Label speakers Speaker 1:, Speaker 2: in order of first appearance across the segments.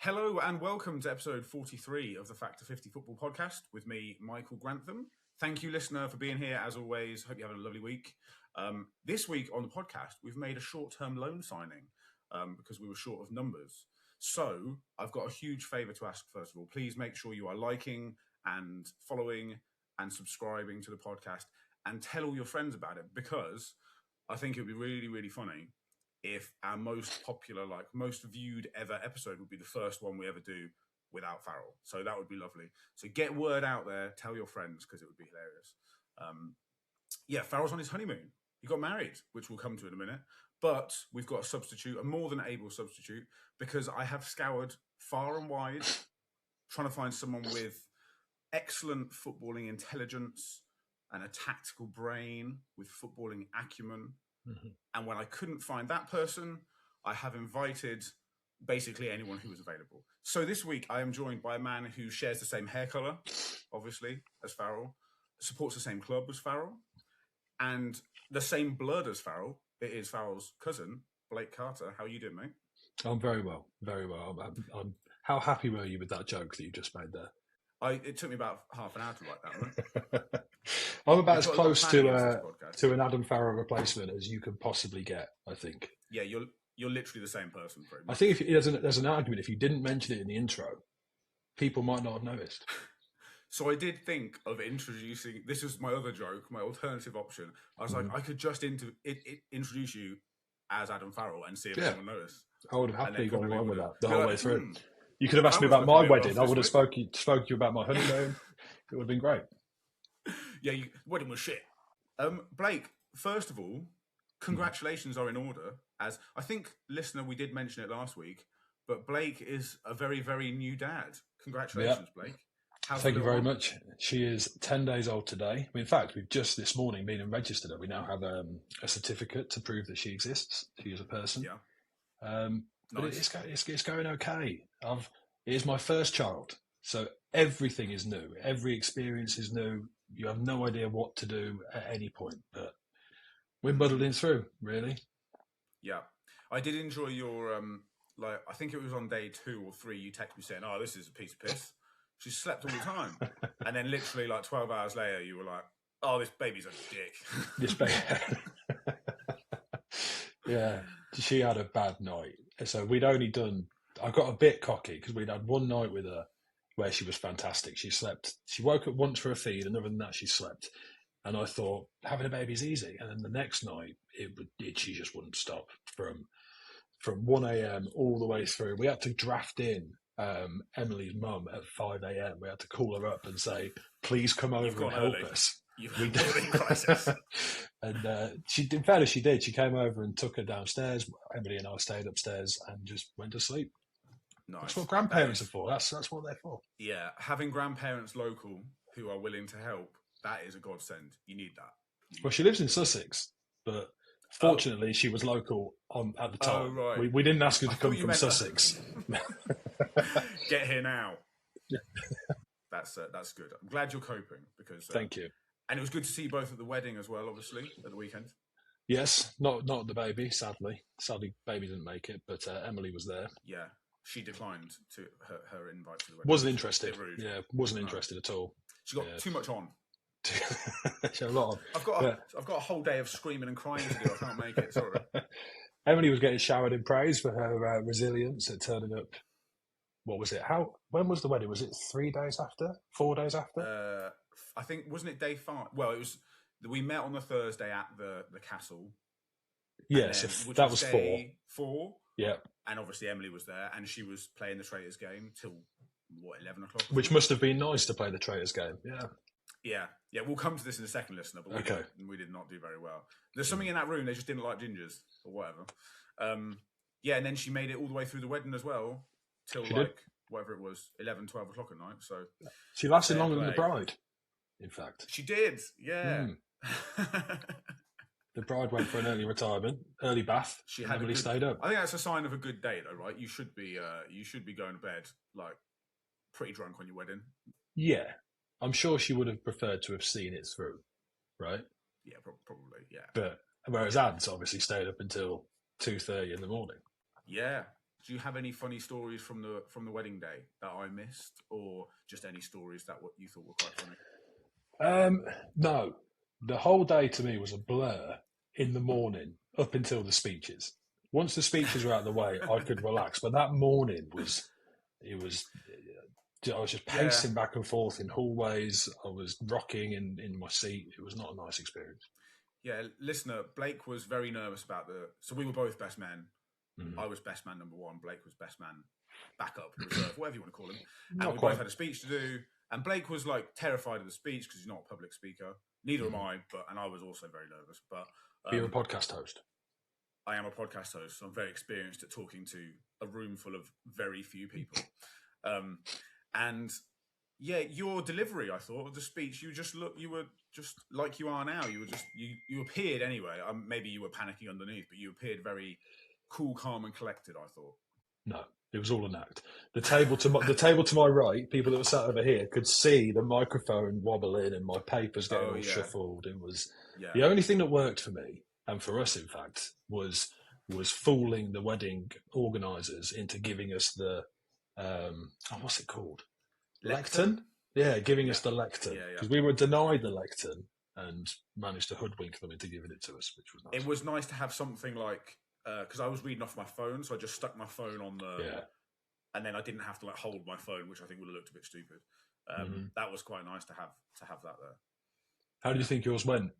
Speaker 1: Hello and welcome to episode 43 of the Factor 50 Football Podcast with me, Michael Grantham. Thank you, listener, for being here as always. Hope you're having a lovely week. This week on the podcast, we've made a short-term loan signing because we were short of numbers. So I've got a huge favour to ask, first of all. Please make sure you are liking and following and subscribing to the podcast and tell all your friends about it, because I think it would be really, really funny if our most popular, most viewed ever episode would be the first one we ever do without Farrell. So that would be lovely. So get word out there, tell your friends, because it would be hilarious. Farrell's on his honeymoon. He got married, which we'll come to in a minute. But we've got a substitute, a more than able substitute, because I have scoured far and wide trying to find someone with excellent footballing intelligence and a tactical brain with footballing acumen. Mm-hmm. And when I couldn't find that person, I have invited basically anyone who was available. So this week I am joined by a man who shares the same hair colour, obviously, as Farrell, supports the same club as Farrell, and the same blood as Farrell. It is Farrell's cousin, Blake Carter. How are you doing, mate?
Speaker 2: I'm very well, very well. How happy were you with that joke that you just made there?
Speaker 1: It took me about half an hour to write that one.
Speaker 2: I'm about as close to an Adam Farrell replacement as you can possibly get, I think.
Speaker 1: Yeah, you're literally the same person, pretty much.
Speaker 2: I think there's an argument, if you didn't mention it in the intro, people might not have noticed.
Speaker 1: So I did think of introducing, this is my other joke, my alternative option. I was like, I could just introduce you as Adam Farrell and see if anyone noticed.
Speaker 2: I would have happily gone along with that the whole way through. You could have asked me about my wedding. I would have spoke to you about my honeymoon. It would have been great.
Speaker 1: Yeah, wedding was shit. Blake, first of all, congratulations are in order. As I think, listener, we did mention it last week, but Blake is a very, very new dad. Congratulations, Blake.
Speaker 2: Thank you very much. She is 10 days old today. In fact, we've just this morning been and registered her. We now have a certificate to prove that she exists. She is a person.
Speaker 1: Yeah.
Speaker 2: But
Speaker 1: nice.
Speaker 2: it's going okay. It is my first child, so everything is new. Every experience is new. You have no idea what to do at any point, but we're muddling through, really.
Speaker 1: Yeah. I did enjoy your, I think it was on day 2 or 3, you texted me saying, oh, this is a piece of piss. She slept all the time. And then literally 12 hours later, you were like, oh, this baby's a dick.
Speaker 2: This baby. Yeah, she had a bad night. So I got a bit cocky because we'd had one night with her where she was fantastic. She slept. She woke up once for a feed, and other than that, she slept. And I thought, having a baby's easy. And then the next night, she just wouldn't stop from 1 a.m. all the way through. We had to draft in Emily's mum at 5 a.m. We had to call her up and say, please come over and help us.
Speaker 1: We did in crisis.
Speaker 2: And in fairness, she did. She came over and took her downstairs. Emily and I stayed upstairs and just went to sleep.
Speaker 1: Nice.
Speaker 2: That's what grandparents are for. That's what they're for.
Speaker 1: Yeah, having grandparents local who are willing to help, that is a godsend. You need that.
Speaker 2: Well, she lives in Sussex, but fortunately, she was local at the time.
Speaker 1: Oh, right.
Speaker 2: We didn't ask her to come from Sussex.
Speaker 1: Get here now. That's good. I'm glad you're coping because.
Speaker 2: Thank you.
Speaker 1: And it was good to see you both at the wedding as well, obviously, at the weekend.
Speaker 2: Yes, not the baby, sadly. Sadly, baby didn't make it, but Emily was there.
Speaker 1: Yeah, she declined to her invite to the wedding.
Speaker 2: Wasn't interested. Yeah, wasn't interested at all.
Speaker 1: She got too much on.
Speaker 2: She had a lot on.
Speaker 1: I've got a whole day of screaming and crying to do. I can't make it. Sorry.
Speaker 2: Emily was getting showered in praise for her resilience at turning up. What was it? When was the wedding? Was it 3 days after? 4 days after?
Speaker 1: I think, wasn't it day 5? Well, it was. We met on the Thursday at the castle.
Speaker 2: Yes, that was 4.
Speaker 1: 4.
Speaker 2: Yeah.
Speaker 1: And obviously Emily was there, and she was playing the Traitors game till 11 o'clock.
Speaker 2: Which must have been nice to play the Traitors game. Yeah.
Speaker 1: Yeah. We'll come to this in a second, listener. But we did not do very well. There's something in that room. They just didn't like gingers or whatever. And then she made it all the way through the wedding as well till whatever it was, 11, 12 o'clock at night. So
Speaker 2: she lasted longer than the bride. In fact,
Speaker 1: she did. Yeah.
Speaker 2: The bride went for an early retirement, early bath. Emily stayed up.
Speaker 1: I think that's a sign of a good date, though, right? You should be going to bed pretty drunk on your wedding.
Speaker 2: Yeah, I'm sure she would have preferred to have seen it through, right?
Speaker 1: Yeah, probably. Yeah.
Speaker 2: But whereas Ads obviously stayed up until 2:30 in the morning.
Speaker 1: Yeah, Do you have any funny stories from the wedding day that I missed, or just any stories that what you thought were quite funny?
Speaker 2: No, the whole day to me was a blur in the morning up until the speeches. Once the speeches were out of the way, I could relax. But that morning it was. I was just
Speaker 1: Yeah,
Speaker 2: pacing back and forth in hallways. I was rocking in my seat. It was not a nice experience.
Speaker 1: yeah. Listener, Blake was very nervous about So we were both best men.
Speaker 2: Mm.
Speaker 1: I was best man number one. Blake was best man backup, reserve, whatever you want to call him. And
Speaker 2: Not
Speaker 1: we
Speaker 2: quite.
Speaker 1: both had a speech to do. And Blake was like terrified of the speech because he's not a public speaker. Neither am I. And I was also very nervous. But
Speaker 2: you're a podcast host.
Speaker 1: I am a podcast host, so I'm very experienced at talking to a room full of very few people. And yeah, your delivery, I thought, of the speech, you were just like you are now. You were just, you appeared anyway. Maybe you were panicking underneath, but you appeared very cool, calm, and collected, I thought.
Speaker 2: No, it was all an act. The table to my right, people that were sat over here could see the microphone wobbling and my papers getting all shuffled. It was the only thing that worked for me, and for us, in fact, was fooling the wedding organisers into giving us the what's it called? Lectern? Yeah, giving us the lectern. Because we were denied the lectern and managed to hoodwink them into giving it to us, which was nice.
Speaker 1: It was nice to have something like, because I was reading off my phone, so I just stuck my phone on the... And then I didn't have to like hold my phone, which I think would have looked a bit stupid. That was quite nice to have that there.
Speaker 2: How do you think yours went?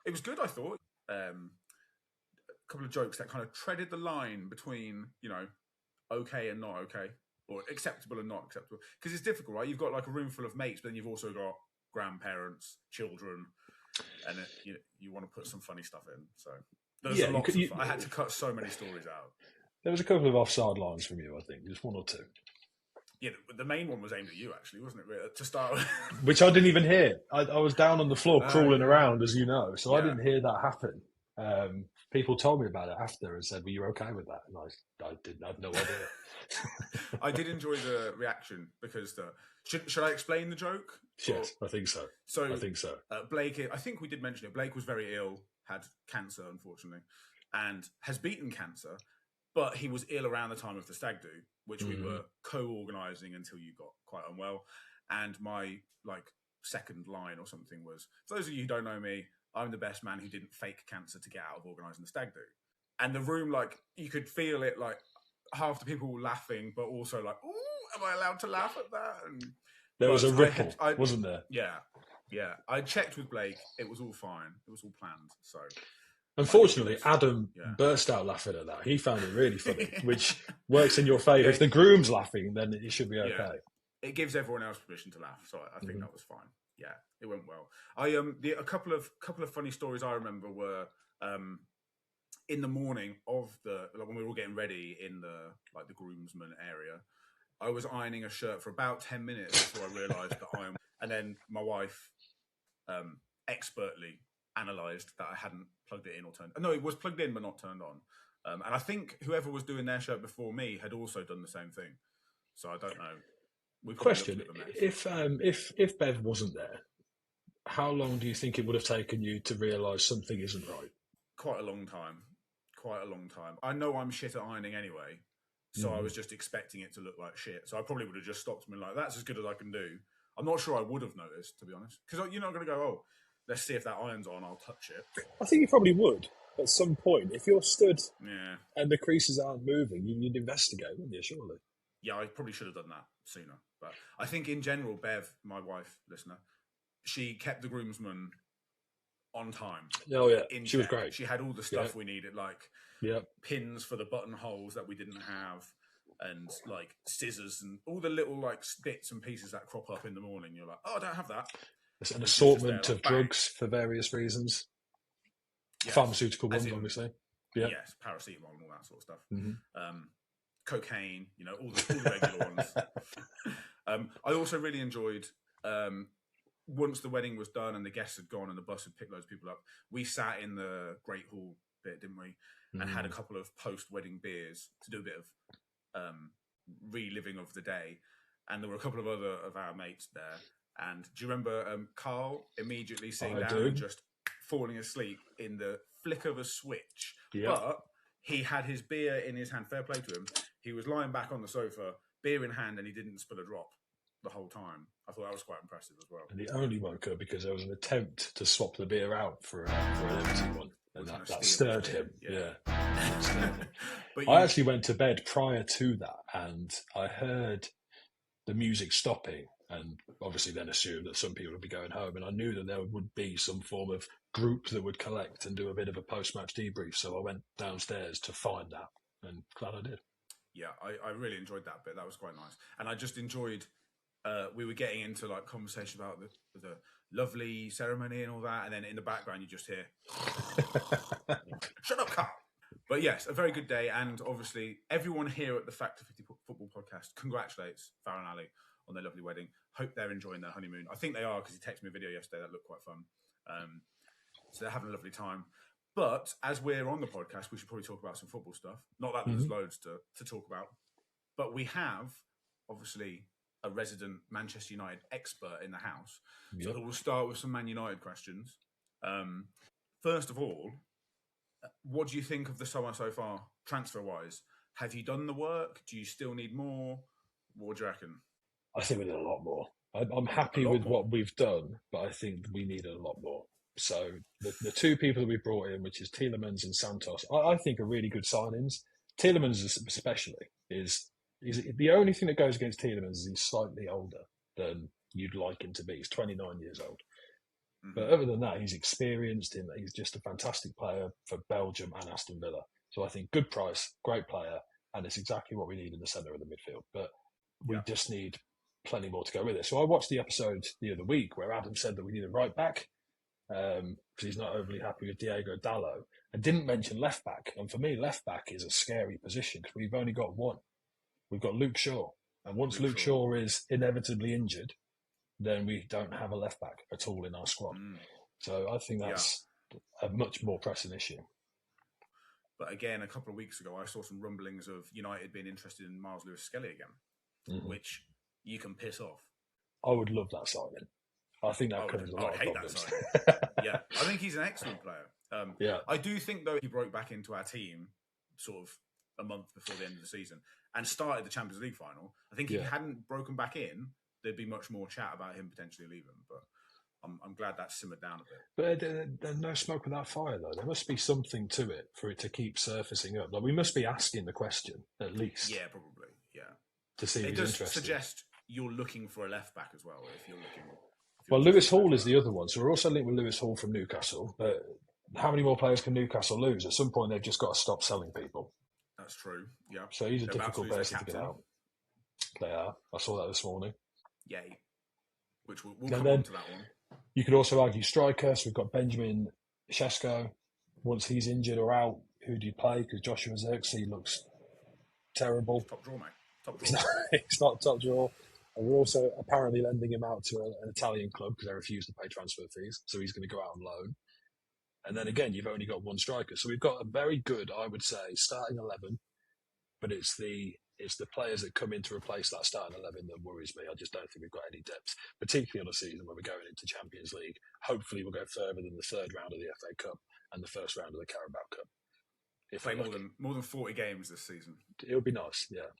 Speaker 1: It was good, I thought. A couple of jokes that kind of treaded the line between, okay and not okay, or acceptable and not acceptable. Because it's difficult, right? You've got like a room full of mates, but then you've also got grandparents, children, and you want to put some funny stuff in. So there's a lot. I had to cut so many stories out.
Speaker 2: There was a couple of offside lines from you, I think, just one or two.
Speaker 1: Yeah, the main one was aimed at you, actually, wasn't it? To start with.
Speaker 2: Which I didn't even hear. I was down on the floor crawling around, as you know, so I didn't hear that happen. People told me about it after and said, "Were you okay with that?" And I didn't. I had no idea.
Speaker 1: I did enjoy the reaction because should I explain the joke?
Speaker 2: Yes, I think so. I think so.
Speaker 1: Blake, I think we did mention it. Blake was very ill, had cancer, unfortunately, and has beaten cancer. But he was ill around the time of the stag do, which we were co-organising until you got quite unwell. And my second line or something was, for those of you who don't know me, I'm the best man who didn't fake cancer to get out of organising the stag do. And the room, you could feel it, half the people were laughing, but also ooh, am I allowed to laugh at that? And
Speaker 2: there was a ripple, wasn't there?
Speaker 1: Yeah. I checked with Blake. It was all fine. It was all planned. So...
Speaker 2: Unfortunately, Adam burst out laughing at that. He found it really funny, which works in your favour. If the groom's laughing, then it should be okay.
Speaker 1: Yeah. It gives everyone else permission to laugh, so I think that was fine. Yeah, it went well. A couple of funny stories I remember were in the morning of when we were all getting ready in the groomsmen area. I was ironing a shirt for about 10 minutes before I realised that and then my wife expertly analysed that I hadn't plugged it in or turned... No, it was plugged in but not turned on. And I think whoever was doing their shirt before me had also done the same thing. So I don't know.
Speaker 2: Question, if Bev wasn't there, how long do you think it would have taken you to realise something isn't right?
Speaker 1: Quite a long time. I know I'm shit at ironing anyway, so I was just expecting it to look like shit. So I probably would have just stopped and been like, that's as good as I can do. I'm not sure I would have noticed, to be honest. Because you're not going to go, oh, let's see if that iron's on, I'll touch it.
Speaker 2: I think you probably would at some point. If you're stood and the creases aren't moving, you'd investigate, wouldn't you, surely?
Speaker 1: Yeah, I probably should have done that sooner. But I think in general, Bev, my wife, listener, she kept the groomsmen on time.
Speaker 2: Oh, yeah. She was great.
Speaker 1: She had all the stuff we needed, pins for the buttonholes that we didn't have, and scissors and all the little bits and pieces that crop up in the morning. You're like, oh, I don't have that.
Speaker 2: There's an assortment of drugs for various reasons. Yes. Pharmaceutical ones, obviously. Yeah.
Speaker 1: Yes, paracetamol and all that sort of stuff. Cocaine, all the regular ones. I also really enjoyed, once the wedding was done and the guests had gone and the bus had picked loads of people up, we sat in the Great Hall bit, didn't we? And had a couple of post-wedding beers to do a bit of reliving of the day. And there were a couple of other of our mates there. And do you remember Carl immediately sitting down and just falling asleep in the flick of a switch? Yep. But he had his beer in his hand. Fair play to him. He was lying back on the sofa, beer in hand, and he didn't spill a drop the whole time. I thought that was quite impressive as well.
Speaker 2: And he only woke up because there was an attempt to swap the beer out for an empty one. And that stirred him. Yeah. But I actually went to bed prior to that, and I heard the music stopping, and obviously then assumed that some people would be going home, and I knew that there would be some form of group that would collect and do a bit of a post-match debrief, so I went downstairs to find that, and glad I did.
Speaker 1: Yeah, I really enjoyed that bit. That was quite nice. And I just enjoyed, we were getting into like conversation about the lovely ceremony and all that, and then in the background you just hear, shut up, Carl. But yes, a very good day, and obviously everyone here at the Factor 50 Football Podcast congratulates Farah and Ali on their lovely wedding. Hope they're enjoying their honeymoon. I think they are, because he texted me a video yesterday that looked quite fun. So they're having a lovely time. But as we're on the podcast, we should probably talk about some football stuff. Not that there's loads to talk about, but we have obviously a resident Manchester United expert in the house. Yep. So we'll start with some Man United questions. First of all, what do you think of the summer so far, transfer-wise? Have you done the work? Do you still need more? What do you reckon?
Speaker 2: I think we need a lot more. I'm happy with what we've done, but I think we need a lot more. So the two people that we brought in, which is Tielemans and Santos, I think are really good signings. Tielemans especially is the only thing that goes against Tielemans is he's slightly older than you'd like him to be. He's 29 years old. But other than that, he's experienced and he's just a fantastic player for Belgium and Aston Villa. So I think good price, great player, and it's exactly what we need in the centre of the midfield. But we just need plenty more to go with it. So I watched the episode the other week where Adam said that we need a right back because he's not overly happy with Diego Dallo, and didn't mention left back. And for me, left back is a scary position because we've only got one. We've got Luke Shaw. And once Luke Shaw is inevitably injured, then we don't have a left back at all in our squad. So I think that's a much more pressing issue.
Speaker 1: But again, a couple of weeks ago, I saw some rumblings of United being interested in Miles Lewis-Skelly again, which you can piss off.
Speaker 2: I would love that signing. I think that covers a lot of problems.
Speaker 1: Yeah, I think he's an excellent player. I do think, though, he broke back into our team sort of a month before the end of the season and started the Champions League final. I think if he hadn't broken back in, there'd be much more chat about him potentially leaving, but I'm glad that's simmered down a bit.
Speaker 2: But there's no smoke without fire, though. There must be something to it for it to keep surfacing up. Like, we must be asking the question, at least.
Speaker 1: Yeah, probably, yeah.
Speaker 2: To see if he's interested. It does
Speaker 1: suggest you're looking for a left-back as well, if you're looking...
Speaker 2: Well, Lewis Hall is the other one. So we're also linked with Lewis Hall from Newcastle. But how many more players can Newcastle lose? At some point, they've just got to stop selling people.
Speaker 1: That's true, yeah.
Speaker 2: So he's a difficult person to get out. They are. I saw that this morning.
Speaker 1: Yay. Which we'll come on to that one.
Speaker 2: You could also argue striker. So we've got Benjamin Sesko. Once he's injured or out, who do you play? Because Joshua Zirkzee looks terrible.
Speaker 1: Top draw, mate. Top draw.
Speaker 2: It's not top draw. And we're also apparently lending him out to an Italian club because they refuse to pay transfer fees. So he's going to go out on loan. And then again, you've only got one striker. So we've got a very good, I would say, starting 11. But it's the players that come in to replace that starting 11 that worries me. I just don't think we've got any depth, particularly on a season where we're going into Champions League. Hopefully we'll go further than the third round of the FA Cup and the first round of the Carabao Cup.
Speaker 1: If play more than 40 games this season.
Speaker 2: It would be nice, yeah.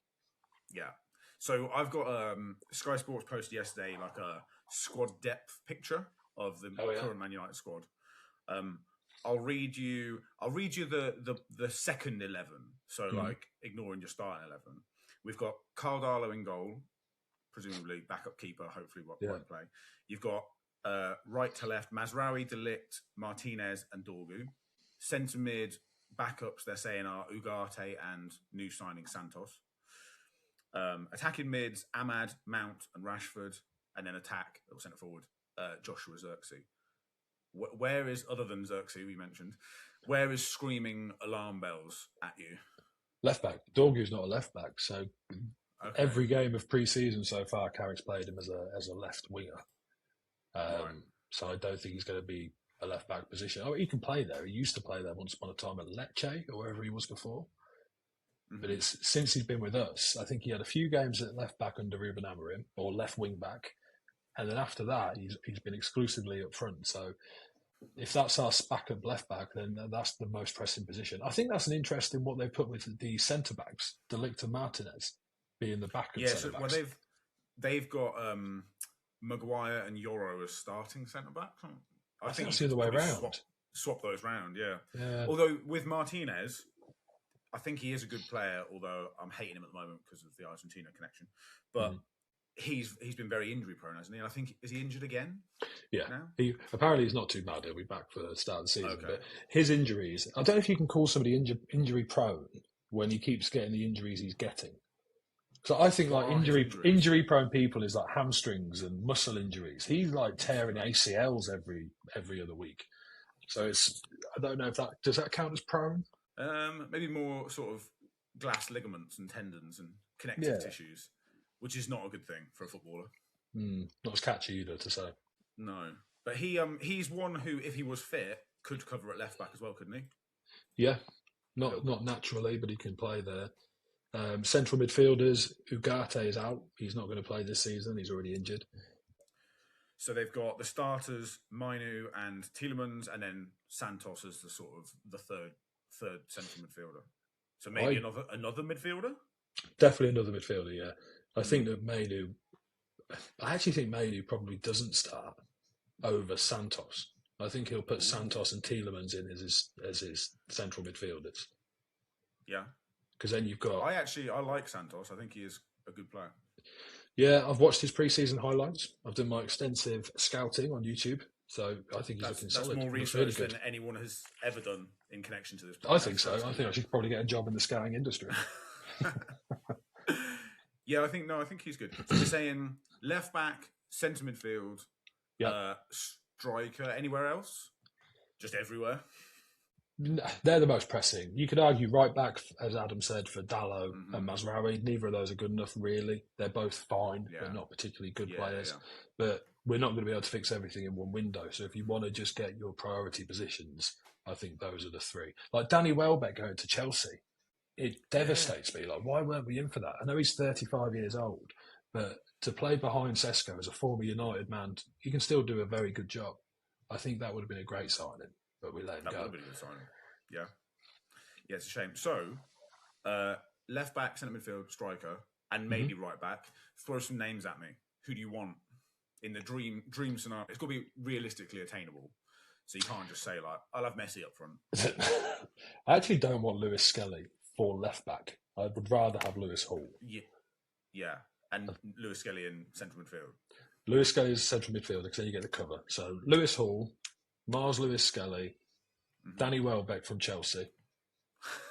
Speaker 1: Yeah. So I've got Sky Sports posted yesterday like a squad depth picture of the current Man United squad. I'll read you the second 11. So like ignoring your starting 11. We've got Carl Darlow in goal, presumably backup keeper, hopefully won't play. You've got right to left, Mazraoui, De Ligt, Martinez and Dorgu. Centre mid backups they're saying are Ugarte and new signing Santos. Attacking mids, Ahmad, Mount and Rashford, and then attack or centre forward, Joshua Zirkzee. Where is, other than Zirkzee we mentioned, where is screaming alarm bells at you?
Speaker 2: Left back. Dorgu's not a left back, so every game of pre-season so far, Carrick's played him as a left winger. So I don't think he's going to be a left back position. Oh, he can play there. He used to play there once upon a time at Lecce or wherever he was before. But it's since he's been with us, I think he had a few games at left back under Ruben Amorim, or left wing back. And then after that, he's been exclusively up front. So if that's our backup left back, then that's the most pressing position. I think that's an interesting what they put with the centre backs, De Ligt and Martinez being the backup centre backs.
Speaker 1: Well, they've got Maguire and Yoro as starting centre back.
Speaker 2: I think that's the other way around.
Speaker 1: Swap those round, yeah. Although with Martinez, I think he is a good player. Although I'm hating him at the moment because of the Argentina connection, but. He's been very injury prone, hasn't he? I think, is he injured again?
Speaker 2: Yeah.
Speaker 1: Now?
Speaker 2: Apparently he's not too bad. He'll be back for the start of the season.
Speaker 1: Okay.
Speaker 2: But his injuries, I don't know if you can call somebody injury prone when he keeps getting the injuries he's getting. So I think like injury prone people is like hamstrings and muscle injuries. He's like tearing ACLs every other week. So I don't know if does that count as prone?
Speaker 1: Maybe more sort of glass ligaments and tendons and connective tissues. Which is not a good thing for a footballer.
Speaker 2: Not as catchy either to say.
Speaker 1: No, but he's one who, if he was fit, could cover at left back as well, couldn't he?
Speaker 2: Yeah, not naturally, but he can play there. Central midfielders, Ugarte is out. He's not going to play this season. He's already injured.
Speaker 1: So they've got the starters, Mainu and Tielemans, and then Santos as the sort of the third central midfielder. So maybe another midfielder.
Speaker 2: Definitely another midfielder. Yeah. I think that I actually think Mainu probably doesn't start over Santos. I think he'll put Santos and Tielemans in as his central midfielders.
Speaker 1: Yeah.
Speaker 2: Because then you've got...
Speaker 1: I like Santos. I think he is a good player.
Speaker 2: Yeah, I've watched his pre-season highlights. I've done my extensive scouting on YouTube. So I think he's looking solid.
Speaker 1: That's more research than anyone has ever done in connection to this podcast.
Speaker 2: I think so. I think I should probably get a job in the scouting industry.
Speaker 1: Yeah, I think he's good. So we're saying left back, centre midfield, striker, anywhere else? Just everywhere?
Speaker 2: They're the most pressing. You could argue right back, as Adam said, for Dalot and Mazraoui. Neither of those are good enough, really. They're both fine, but not particularly good players. Yeah. But we're not going to be able to fix everything in one window. So if you want to just get your priority positions, I think those are the three. Like Danny Welbeck going to Chelsea. It devastates me. Like, why weren't we in for that? I know he's 35 years old, but to play behind Sesko as a former United man, he can still do a very good job. I think that would have been a great signing, but we let him go.
Speaker 1: That would have been a good signing. Yeah. Yeah, it's a shame. So, left back, centre midfield, striker, and maybe right back. Throw some names at me. Who do you want in the dream scenario? It's got to be realistically attainable. So you can't just say, like, I'll have Messi up front.
Speaker 2: I actually don't want Lewis Skelly for left back. I would rather have Lewis Hall.
Speaker 1: Yeah. And Lewis Skelly in central midfield.
Speaker 2: Lewis Skelly is central midfielder because then you get the cover. So Lewis Hall, Mars Lewis Skelly, Danny Welbeck from Chelsea.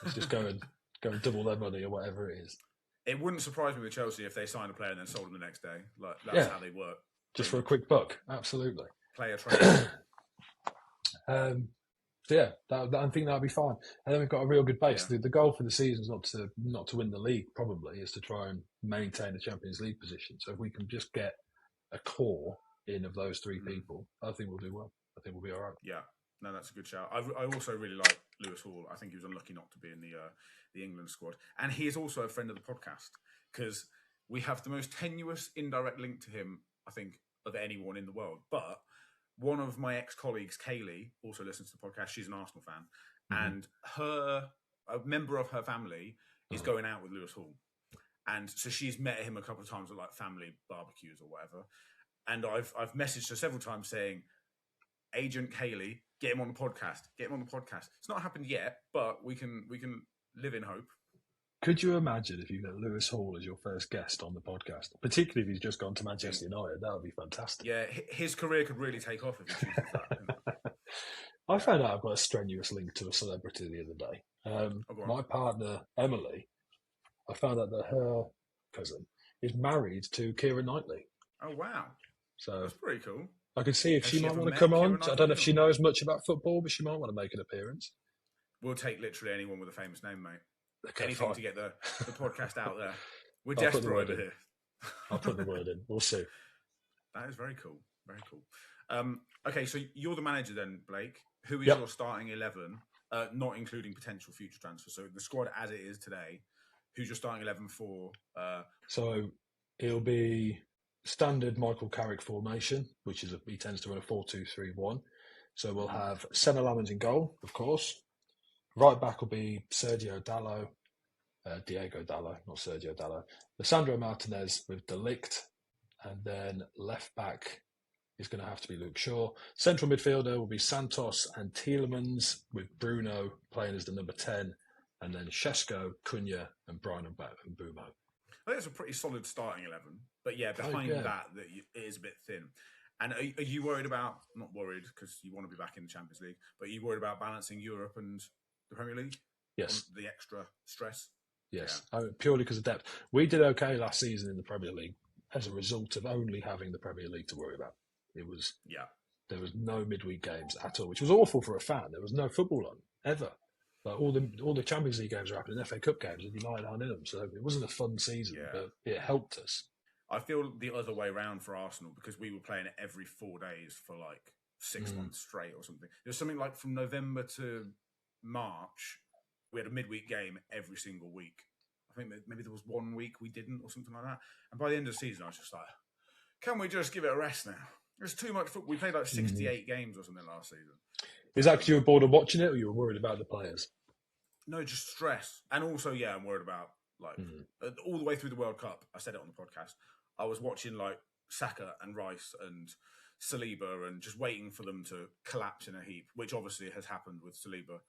Speaker 2: Let's just go and double their money or whatever it is.
Speaker 1: It wouldn't surprise me with Chelsea if they signed a player and then sold him the next day. Like that's how they work.
Speaker 2: Just for a quick buck, absolutely.
Speaker 1: Player trade.
Speaker 2: I think that'll be fine. And then we've got a real good base. Yeah. The goal for the season is not to win the league, probably, is to try and maintain the Champions League position. So if we can just get a core in of those three people, I think we'll do well. I think we'll be all right.
Speaker 1: Yeah, no, that's a good shout. I also really like Lewis Hall. I think he was unlucky not to be in the England squad. And he is also a friend of the podcast because we have the most tenuous indirect link to him, I think, of anyone in the world. But one of my ex-colleagues, Kaylee, also listens to the podcast. She's an Arsenal fan. And a member of her family is going out with Lewis Hall. And so she's met him a couple of times at like family barbecues or whatever. And I've messaged her several times saying, Agent Kaylee, get him on the podcast. Get him on the podcast. It's not happened yet, but we can live in hope.
Speaker 2: Could you imagine if you got Lewis Hall as your first guest on the podcast? Particularly if he's just gone to Manchester United. That would be fantastic.
Speaker 1: Yeah, his career could really take off if he chooses that.
Speaker 2: I found out I've got a strenuous link to a celebrity the other day. My partner, Emily, I found out that her cousin is married to Keira Knightley.
Speaker 1: Oh, wow.
Speaker 2: So
Speaker 1: that's pretty cool.
Speaker 2: I could see if she might want to come on. I don't know if she knows much about football, but she might want to make an appearance.
Speaker 1: We'll take literally anyone with a famous name, mate. Okay, anything to get the podcast out there. We're desperate over here.
Speaker 2: I'll put the word in. We'll see.
Speaker 1: That is very cool. Very cool. Okay, so you're the manager then, Blake. Who is your starting 11, not including potential future transfers? So the squad as it is today, who's your starting 11 for?
Speaker 2: So it'll be standard Michael Carrick formation, which is he tends to run a 4-2-3-1. So we'll have Senna Lamens in goal, of course. Right back will be Diego Dallo, not Sergio Dallo. Lissandro Martinez with De Ligt. And then left back is going to have to be Luke Shaw. Central midfielder will be Santos and Tielemans, with Bruno playing as the number 10. And then Shesko, Cunha, and Brian and Bumo.
Speaker 1: I think it's a pretty solid starting 11. But yeah, behind that it is a bit thin. And are you worried about, not worried because you want to be back in the Champions League, but are you worried about balancing Europe and the Premier League?
Speaker 2: Yes.
Speaker 1: The extra stress?
Speaker 2: Yes, purely because of depth. We did okay last season in the Premier League as a result of only having the Premier League to worry about. There was no midweek games at all, which was awful for a fan. There was no football on, ever. Like all the Champions League games were happening, FA Cup games, and United aren't in them. So it wasn't a fun season, but it helped us.
Speaker 1: I feel the other way around for Arsenal because we were playing it every 4 days for like 6 months straight or something. It was something like from November to March, we had a midweek game every single week. I think maybe there was 1 week we didn't or something like that. And by the end of the season, I was just like, can we just give it a rest now? There's too much football. We played like 68 games or something last season.
Speaker 2: Is that because you were bored of watching it or you were worried about the players?
Speaker 1: No, just stress. And also, I'm worried about all the way through the World Cup. I said it on the podcast. I was watching like Saka and Rice and Saliba and just waiting for them to collapse in a heap, which obviously has happened with Saliba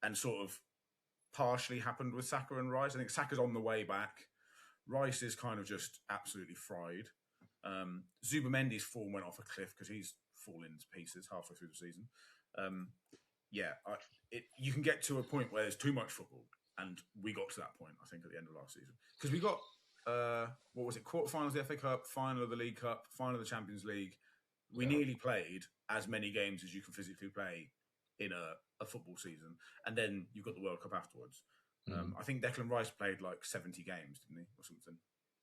Speaker 1: and sort of partially happened with Saka and Rice. I think Saka's on the way back. Rice is kind of just absolutely fried. Zubamendi's form went off a cliff because he's fallen to pieces halfway through the season. You can get to a point where there's too much football, and we got to that point, I think, at the end of last season. Because we got, quarterfinals of the FA Cup, final of the League Cup, final of the Champions League. We nearly played as many games as you can physically play in a football season. And then you've got the World Cup afterwards. I think Declan Rice played like 70 games, didn't he, or something,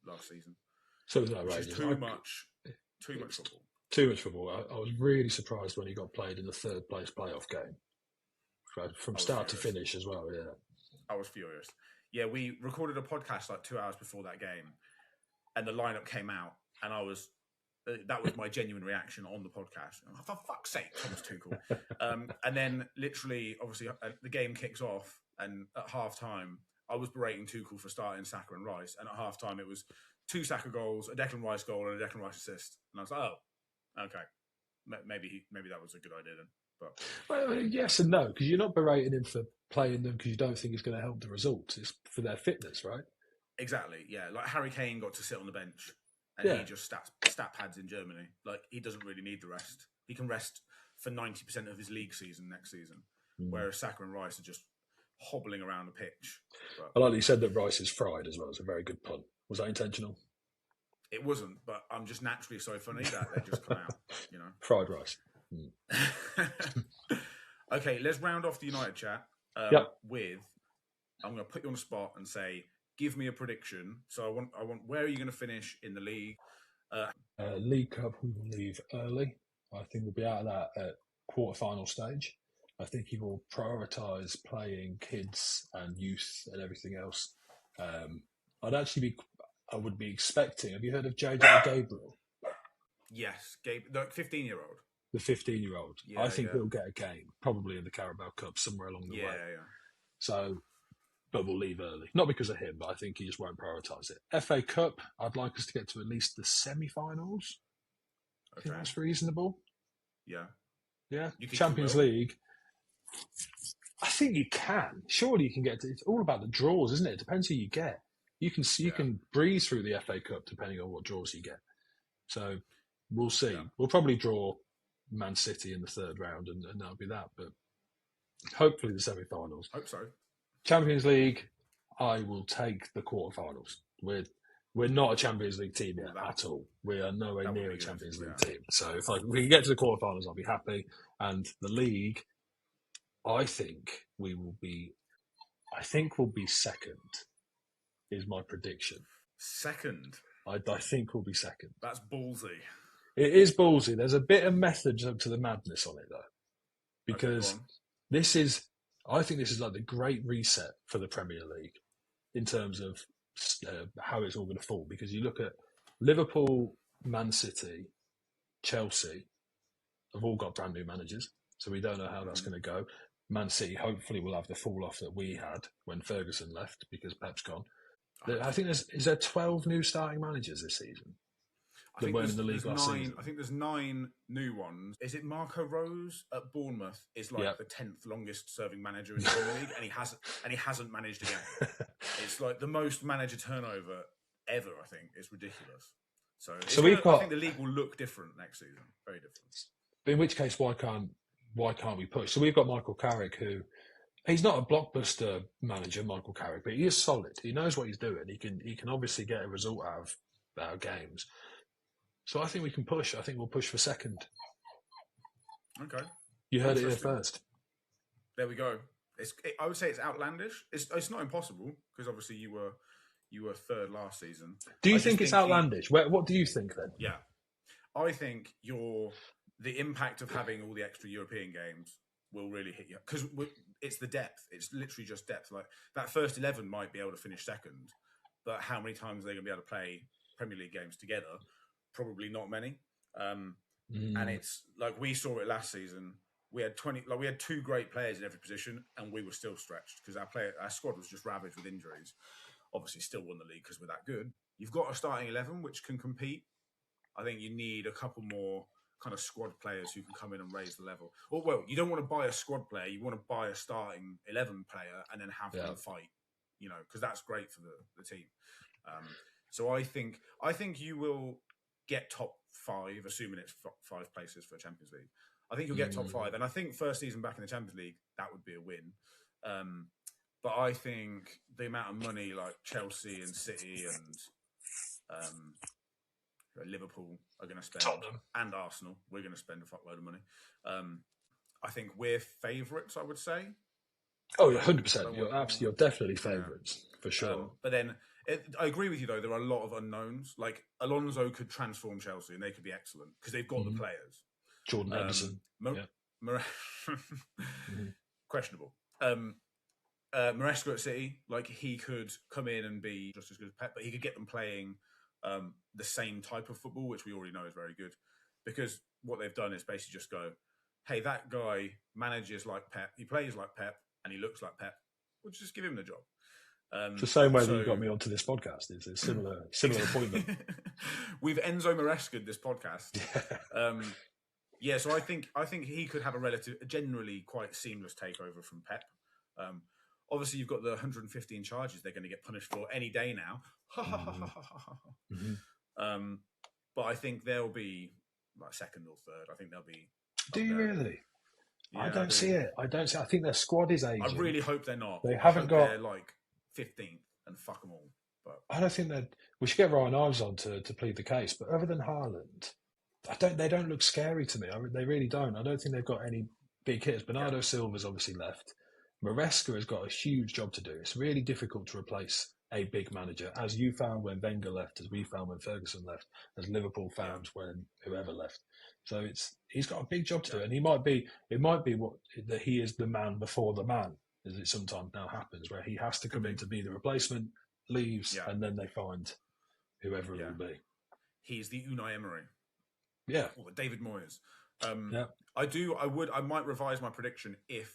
Speaker 1: last season.
Speaker 2: So is that right?
Speaker 1: Too much football.
Speaker 2: Too much football. I was really surprised when he got played in the third place playoff game. From start to finish as well,
Speaker 1: I was furious. Yeah, we recorded a podcast like 2 hours before that game, and the lineup came out, and that was my genuine reaction on the podcast. Oh, for fuck's sake, Thomas Tuchel. And then literally, obviously, the game kicks off, and at half-time, I was berating Tuchel for starting Saka and Rice, and at half-time, it was 2 Saka goals, a Declan Rice goal, and a Declan Rice assist. And I was like, oh, okay. Maybe that was a good idea then. But
Speaker 2: well, yes and no, because you're not berating him for playing them because you don't think it's going to help the results. It's for their fitness, right?
Speaker 1: Exactly, yeah. Like Harry Kane got to sit on the bench and he just stat pads in Germany. Like, he doesn't really need the rest. He can rest for 90% of his league season next season, whereas Saka and Rice are just hobbling around the pitch. But
Speaker 2: I like that you said that Rice is fried as well. It's a very good pun. Was that intentional?
Speaker 1: It wasn't, but I'm just naturally so funny that they just come out,
Speaker 2: Fried rice.
Speaker 1: Okay, let's round off the United chat with, I'm going to put you on the spot and say, give me a prediction. So I want where are you going to finish in the league?
Speaker 2: League Cup, we will leave early. I think we'll be out of that at quarter-final stage. I think he will prioritise playing kids and youth and everything else. I would be expecting. Have you heard of JJ Gabriel?
Speaker 1: Yes, the 15-year-old.
Speaker 2: The 15-year-old.
Speaker 1: Yeah,
Speaker 2: I think he'll get a game, probably in the Carabao Cup, somewhere along the way.
Speaker 1: Yeah.
Speaker 2: So, but we'll leave early. Not because of him, but I think he just won't prioritise it. FA Cup, I'd like us to get to at least the semi-finals. Okay. I think that's reasonable.
Speaker 1: Yeah.
Speaker 2: Yeah. Champions League, I think you can. Surely you can get to, it's all about the draws, isn't it? It depends who you get. You can breeze through the FA Cup depending on what draws you get. So we'll see. Yeah. We'll probably draw Man City in the third round, and that'll be that. But hopefully the semi-finals.
Speaker 1: Hope so.
Speaker 2: Champions League, I will take the quarter-finals. We're not a Champions League team yet at all. We are nowhere near a Champions League team. So if we can get to the quarter-finals, I'll be happy. And the league, I think we'll be second. Is my prediction.
Speaker 1: Second?
Speaker 2: I think we'll be second.
Speaker 1: That's ballsy.
Speaker 2: It is ballsy. There's a bit of method to the madness on it, though. Because I think this is like the great reset for the Premier League in terms of how it's all going to fall. Because you look at Liverpool, Man City, Chelsea, have all got brand new managers, so we don't know how that's going to go. Man City hopefully will have the fall off that we had when Ferguson left because Pep's gone. I think is there 12 new starting managers this season?
Speaker 1: I think there's 9. I think there's 9 new ones. Is it Marco Rose at Bournemouth? Is like the 10th longest serving manager in the Premier League, and he hasn't managed again. It's like the most manager turnover ever. I think it's ridiculous. So I think the league will look different next season. Very different.
Speaker 2: In which case, why can't we push? So we've got Michael Carrick, who he's not a blockbuster manager, Michael Carrick, but he is solid. He knows what he's doing. He can obviously get a result out of games. So I think we can push. I think we'll push for second.
Speaker 1: Okay.
Speaker 2: You heard it here first.
Speaker 1: There we go. I would say it's outlandish. It's not impossible because obviously you were third last season.
Speaker 2: Do you think it's outlandish? What do you think then?
Speaker 1: Yeah, I think the impact of having all the extra European games will really hit you because it's the depth. It's literally just depth. Like that first 11 might be able to finish second, but how many times are they going to be able to play Premier League games together? Probably not many. And it's like we saw it last season. We had 2 great players in every position, and we were still stretched because our squad was just ravaged with injuries. Obviously, still won the league because we're that good. You've got a starting 11 which can compete. I think you need a couple more kind of squad players who can come in and raise the level. Well, you don't want to buy a squad player. You want to buy a starting 11 player and then have them fight. Because that's great for the team. So I think you will get top 5, assuming it's 5 places for Champions League. I think you'll get top 5, and I think first season back in the Champions League that would be a win. But I think the amount of money like Chelsea and City and Liverpool are going to spend,
Speaker 2: Tottenham
Speaker 1: and Arsenal, we're going to spend a fuckload of money. I think we're favourites, I would say.
Speaker 2: Oh, 100%. You're definitely favourites for sure.
Speaker 1: But then I agree with you though. There are a lot of unknowns. Like Alonso could transform Chelsea, and they could be excellent because they've got the players.
Speaker 2: Jordan Henderson,
Speaker 1: questionable. Maresca at City, like he could come in and be just as good as Pep, but he could get them playing the same type of football, which we already know is very good. Because what they've done is basically just go, hey, that guy manages like Pep, he plays like Pep, and he looks like Pep. We'll just give him the job.
Speaker 2: It's the same way that you got me onto this podcast. It's a similar appointment.
Speaker 1: We've Enzo Maresca'd this podcast. So I think he could have a generally quite seamless takeover from Pep. Obviously, you've got the 115 charges they're going to get punished for any day now. But I think they'll be like second or third. I think they'll be.
Speaker 2: Do you really? Yeah, I don't see it. I think their squad is aging.
Speaker 1: I really hope they're not.
Speaker 2: They haven't got.
Speaker 1: They're like 15th and fuck them all. But
Speaker 2: I don't think that we should get Ryan Ives on to plead the case. But other than Haaland, they don't look scary to me. They really don't. I don't think they've got any big hitters. Bernardo Silva's obviously left. Maresca has got a huge job to do. It's really difficult to replace a big manager, as you found when Wenger left, as we found when Ferguson left, as Liverpool found when whoever left. So he's got a big job to do, and it might be that he is the man before the man, as it sometimes now happens, where he has to come in to be the replacement, leaves, and then they find whoever it will be.
Speaker 1: He's the Unai Emery.
Speaker 2: Yeah.
Speaker 1: Or the David Moyes. I might revise my prediction if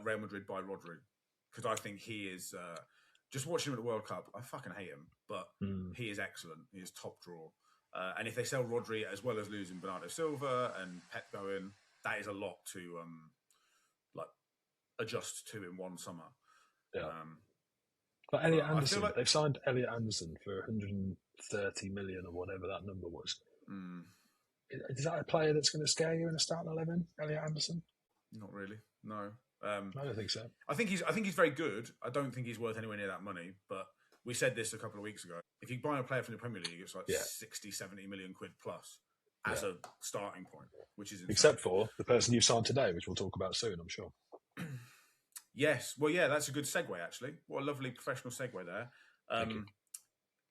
Speaker 1: Real Madrid buy Rodri, because I think he is. Just watching him at the World Cup, I fucking hate him, but he is excellent. He is top draw. And if they sell Rodri as well as losing Bernardo Silva and Pep going, that is a lot to adjust to in one summer.
Speaker 2: Yeah. But Elliot Anderson, they've signed Elliot Anderson for 130 million or whatever that number was. Is that a player that's going to scare you in a starting 11, Elliot Anderson?
Speaker 1: Not really, no.
Speaker 2: I don't think so.
Speaker 1: I think he's very good. I don't think he's worth anywhere near that money, but we said this a couple of weeks ago. If you buy a player from the Premier League, it's like 60, 70 million quid plus as a starting point, which is insane. Except
Speaker 2: for the person you signed today, which we'll talk about soon, I'm sure.
Speaker 1: Yes. Well, yeah, that's a good segue, actually. What a lovely professional segue there.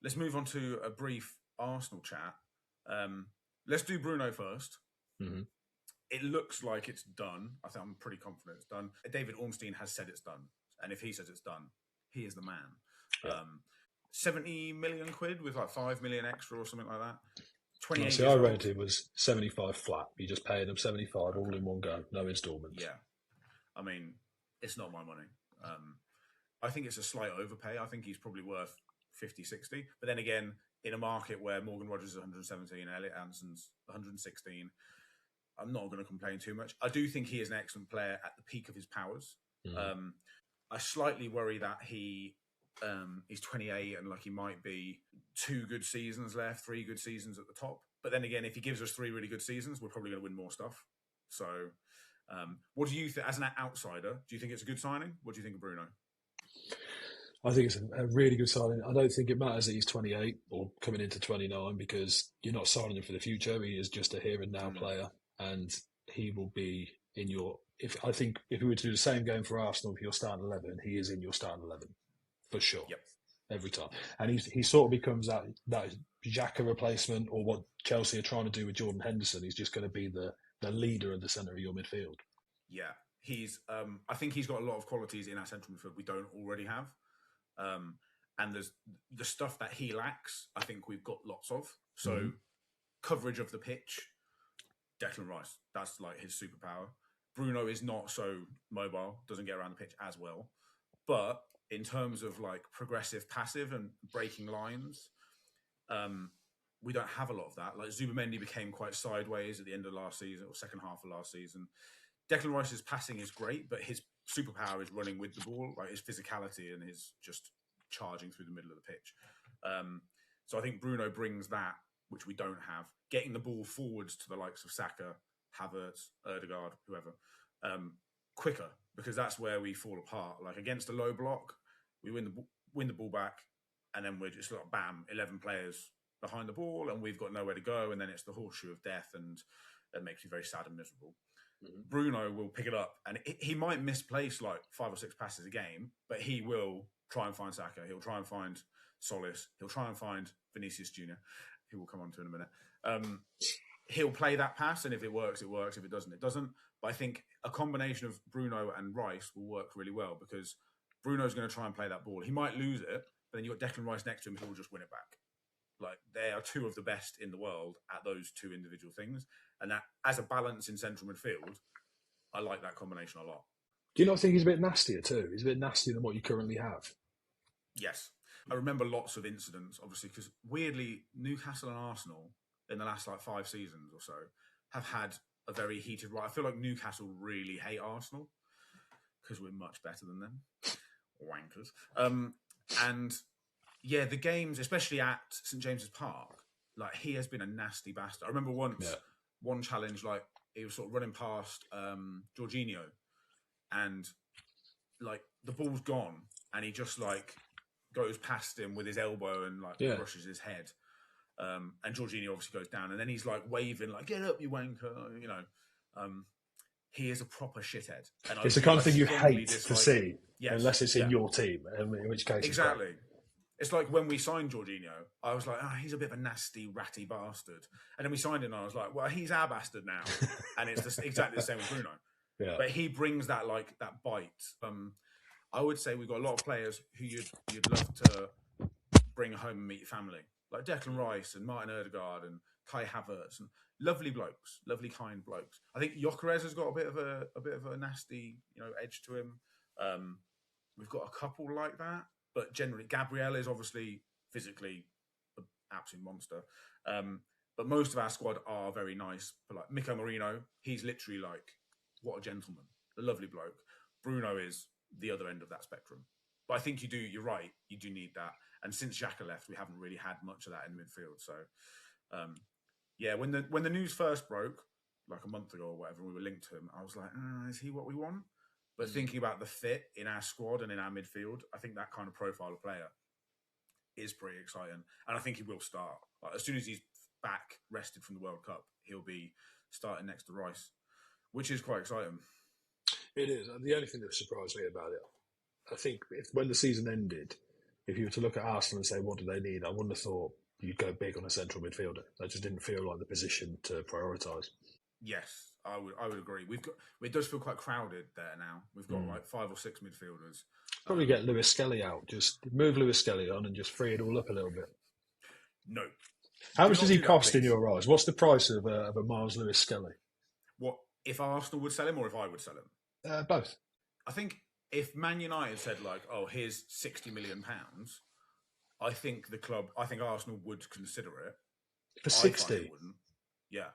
Speaker 1: Let's move on to a brief Arsenal chat. Let's do Bruno first. Mm-hmm. It looks like it's done. I'm pretty confident it's done. David Ornstein has said it's done. And if he says it's done, he is the man. Yeah. 70 million quid with like 5 million extra or something like that. 28
Speaker 2: See,
Speaker 1: years
Speaker 2: I
Speaker 1: old.
Speaker 2: read it was 75 flat. You just pay them 75 all in one go, no instalments.
Speaker 1: Yeah. I mean, it's not my money. I think it's a slight overpay. I think he's probably worth 50, 60. But then again, in a market where Morgan Rogers is 117 and Elliot Anderson's 116, I'm not going to complain too much. I do think he is an excellent player at the peak of his powers. I slightly worry that he's 28 and like he might be 2 good seasons left, 3 good seasons at the top. But then again, if he gives us 3 really good seasons, we're probably going to win more stuff. So what do you think, as an outsider, do you think it's a good signing? What do you think of Bruno?
Speaker 2: I think it's a really good signing. I don't think it matters that he's 28 or coming into 29 because you're not signing him for the future. He is just a here and now player, and he will be in your. I think if we were to do the same game for Arsenal for your starting 11, he is in your starting 11 for sure.
Speaker 1: Yep.
Speaker 2: Every time, and he sort of becomes that Xhaka replacement, or what Chelsea are trying to do with Jordan Henderson. He's just going to be the leader of the centre of your midfield.
Speaker 1: Yeah, he's. I think he's got a lot of qualities in our central midfield we don't already have. And there's the stuff that he lacks, I think we've got lots of. So coverage of the pitch, Declan Rice, that's like his superpower. Bruno is not so mobile, doesn't get around the pitch as well. But in terms of like progressive passive and breaking lines, we don't have a lot of that. Like Zubamendi became quite sideways at the end of last season or second half of last season. Declan Rice's passing is great, but his superpower is running with the ball, like his physicality and his just charging through the middle of the pitch. So I think Bruno brings that, which we don't have, getting the ball forwards to the likes of Saka, Havertz, Ødegaard, whoever, quicker, because that's where we fall apart. Like against a low block, we win the ball back, and then we're just like, bam, 11 players behind the ball, and we've got nowhere to go, and then it's the horseshoe of death, and it makes me very sad and miserable. Bruno will pick it up, and he might misplace like 5 or 6 passes a game, but he will try and find Saka. He'll try and find Solis. He'll try and find Vinicius Jnr, who we'll come on to in a minute. He'll play that pass, and if it works, it works. If it doesn't, it doesn't. But I think a combination of Bruno and Rice will work really well because Bruno's going to try and play that ball. He might lose it, but then you've got Declan Rice next to him who will just win it back. Like, they are 2 of the best in the world at those 2 individual things. And that, as a balance in central midfield, I like that combination a lot.
Speaker 2: Do you not think he's a bit nastier too? He's a bit nastier than what you currently have.
Speaker 1: Yes. I remember lots of incidents, obviously, because weirdly, Newcastle and Arsenal, in the last like 5 seasons or so, have had a very heated right. I feel like Newcastle really hate Arsenal because we're much better than them. Wankers. And yeah, the games, especially at St James's Park, like he has been a nasty bastard. I remember once one challenge, like he was sort of running past Jorginho, and like the ball's gone, and he just like goes past him with his elbow and like brushes his head. And Jorginho obviously goes down, and then he's like waving, like "Get up, you wanker!" You know. He is a proper shithead. And
Speaker 2: it's the kind of thing you hate to see, unless it's in your team. In which case,
Speaker 1: exactly. It's like when we signed Jorginho, I was like, he's a bit of a nasty, ratty bastard. And then we signed him, and I was like, well, he's our bastard now. And it's exactly the same with Bruno. Yeah. But he brings that like that bite. I would say we've got a lot of players who you'd love to bring home and meet your family, like Declan Rice and Martin Ødegaard and Kai Havertz, and lovely blokes, lovely kind blokes. I think Gyökeres has got a bit of a nasty, edge to him. We've got a couple like that. But generally, Gabriel is obviously physically an absolute monster. But most of our squad are very nice. But like Mikel Merino, he's literally like, what a gentleman. A lovely bloke. Bruno is the other end of that spectrum. But I think you're right. You do need that. And since Xhaka left, we haven't really had much of that in the midfield. So, when the news first broke, like a month ago or whatever, and we were linked to him, I was like, is he what we want? But thinking about the fit in our squad and in our midfield, I think that kind of profile of player is pretty exciting. And I think he will start. Like, as soon as he's back, rested from the World Cup, he'll be starting next to Rice, which is quite exciting.
Speaker 2: It is. The only thing that surprised me about it, I think when the season ended, if you were to look at Arsenal and say, what do they need? I wouldn't have thought you'd go big on a central midfielder. That just didn't feel like the position to prioritise.
Speaker 1: Yes, I would agree. It does feel quite crowded there now. We've got like 5 or 6 midfielders.
Speaker 2: Probably get Lewis Skelly out. Just move Lewis Skelly on and just free it all up a little bit.
Speaker 1: No,
Speaker 2: How
Speaker 1: Do
Speaker 2: much
Speaker 1: not
Speaker 2: does he
Speaker 1: do that,
Speaker 2: cost in
Speaker 1: please.
Speaker 2: your eyes? What's the price of a Miles Lewis Skelly?
Speaker 1: What if Arsenal would sell him or if I would sell him?
Speaker 2: Both.
Speaker 1: I think if Man United said like, "Oh, here's £60 million," I think Arsenal would consider it.
Speaker 2: For
Speaker 1: I fucking
Speaker 2: 60?
Speaker 1: wouldn't. Yeah,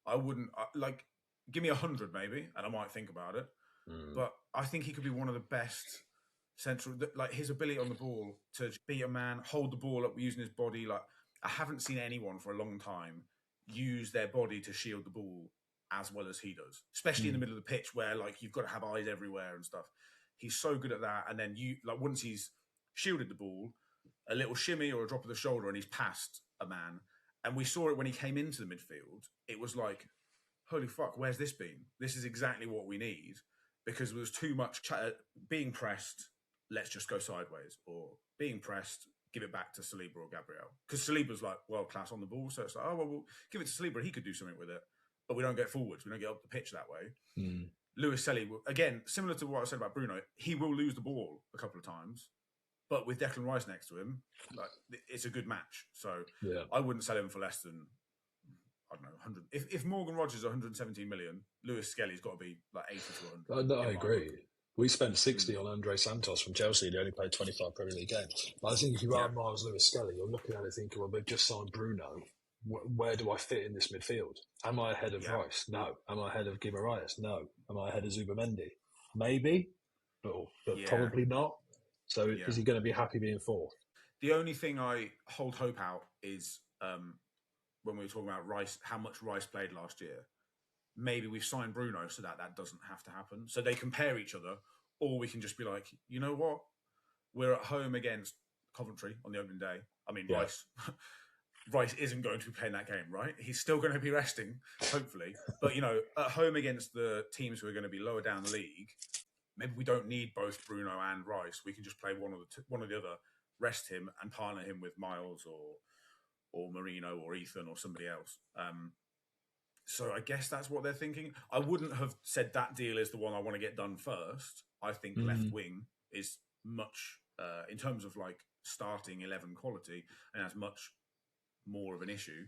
Speaker 1: I wouldn't. Like, give me 100 maybe, and I might think about it. But I think he could be one of the best central. Like his ability on the ball to beat a man, hold the ball up using his body. Like I haven't seen anyone for a long time use their body to shield the ball as well as he does, especially in the middle of the pitch where like you've got to have eyes everywhere and stuff. He's so good at that. And then you like once he's shielded the ball, a little shimmy or a drop of the shoulder, and he's past a man. And we saw it when he came into the midfield. It was like, holy fuck, where's this been? This is exactly what we need because there was too much being pressed. Let's just go sideways, or being pressed, give it back to Saliba or Gabriel. Because Saliba's like world class on the ball, so it's like, oh well, we'll give it to Saliba. He could do something with it, but we don't get forwards. We don't get up the pitch that way. Lewis Selly, again, similar to what I said about Bruno, he will lose the ball a couple of times, but with Declan Rice next to him, like it's a good match. So I wouldn't sell him for less than, I don't know, 100. If Morgan Rogers is 117 million, Lewis Skelly's got to be like 80 to 100.
Speaker 2: No, I agree. We spent 60 on Andre Santos from Chelsea. He only played 25 Premier League games. But I think if you are Miles Lewis Skelly, you're looking at it thinking, well, they've just signed Bruno. Where do I fit in this midfield? Am I ahead of Rice? No. Am I ahead of Guimaraes? No. Am I ahead of Zubamendi? Maybe, but probably not. So is he going to be happy being fourth?
Speaker 1: The only thing I hold hope out is when we were talking about Rice, how much Rice played last year. Maybe we've signed Bruno so that doesn't have to happen. So they compare each other, or we can just be like, you know what? We're at home against Coventry on the opening day. I mean, Rice isn't going to be playing that game, right? He's still going to be resting, hopefully. But, you know, at home against the teams who are going to be lower down the league, maybe we don't need both Bruno and Rice. We can just play one or the other, rest him and partner him with Miles or Marino or Ethan or somebody else. So I guess that's what they're thinking. I wouldn't have said that deal is the one I want to get done first. I think left wing is much, in terms of like starting 11 quality, and that's much more of an issue.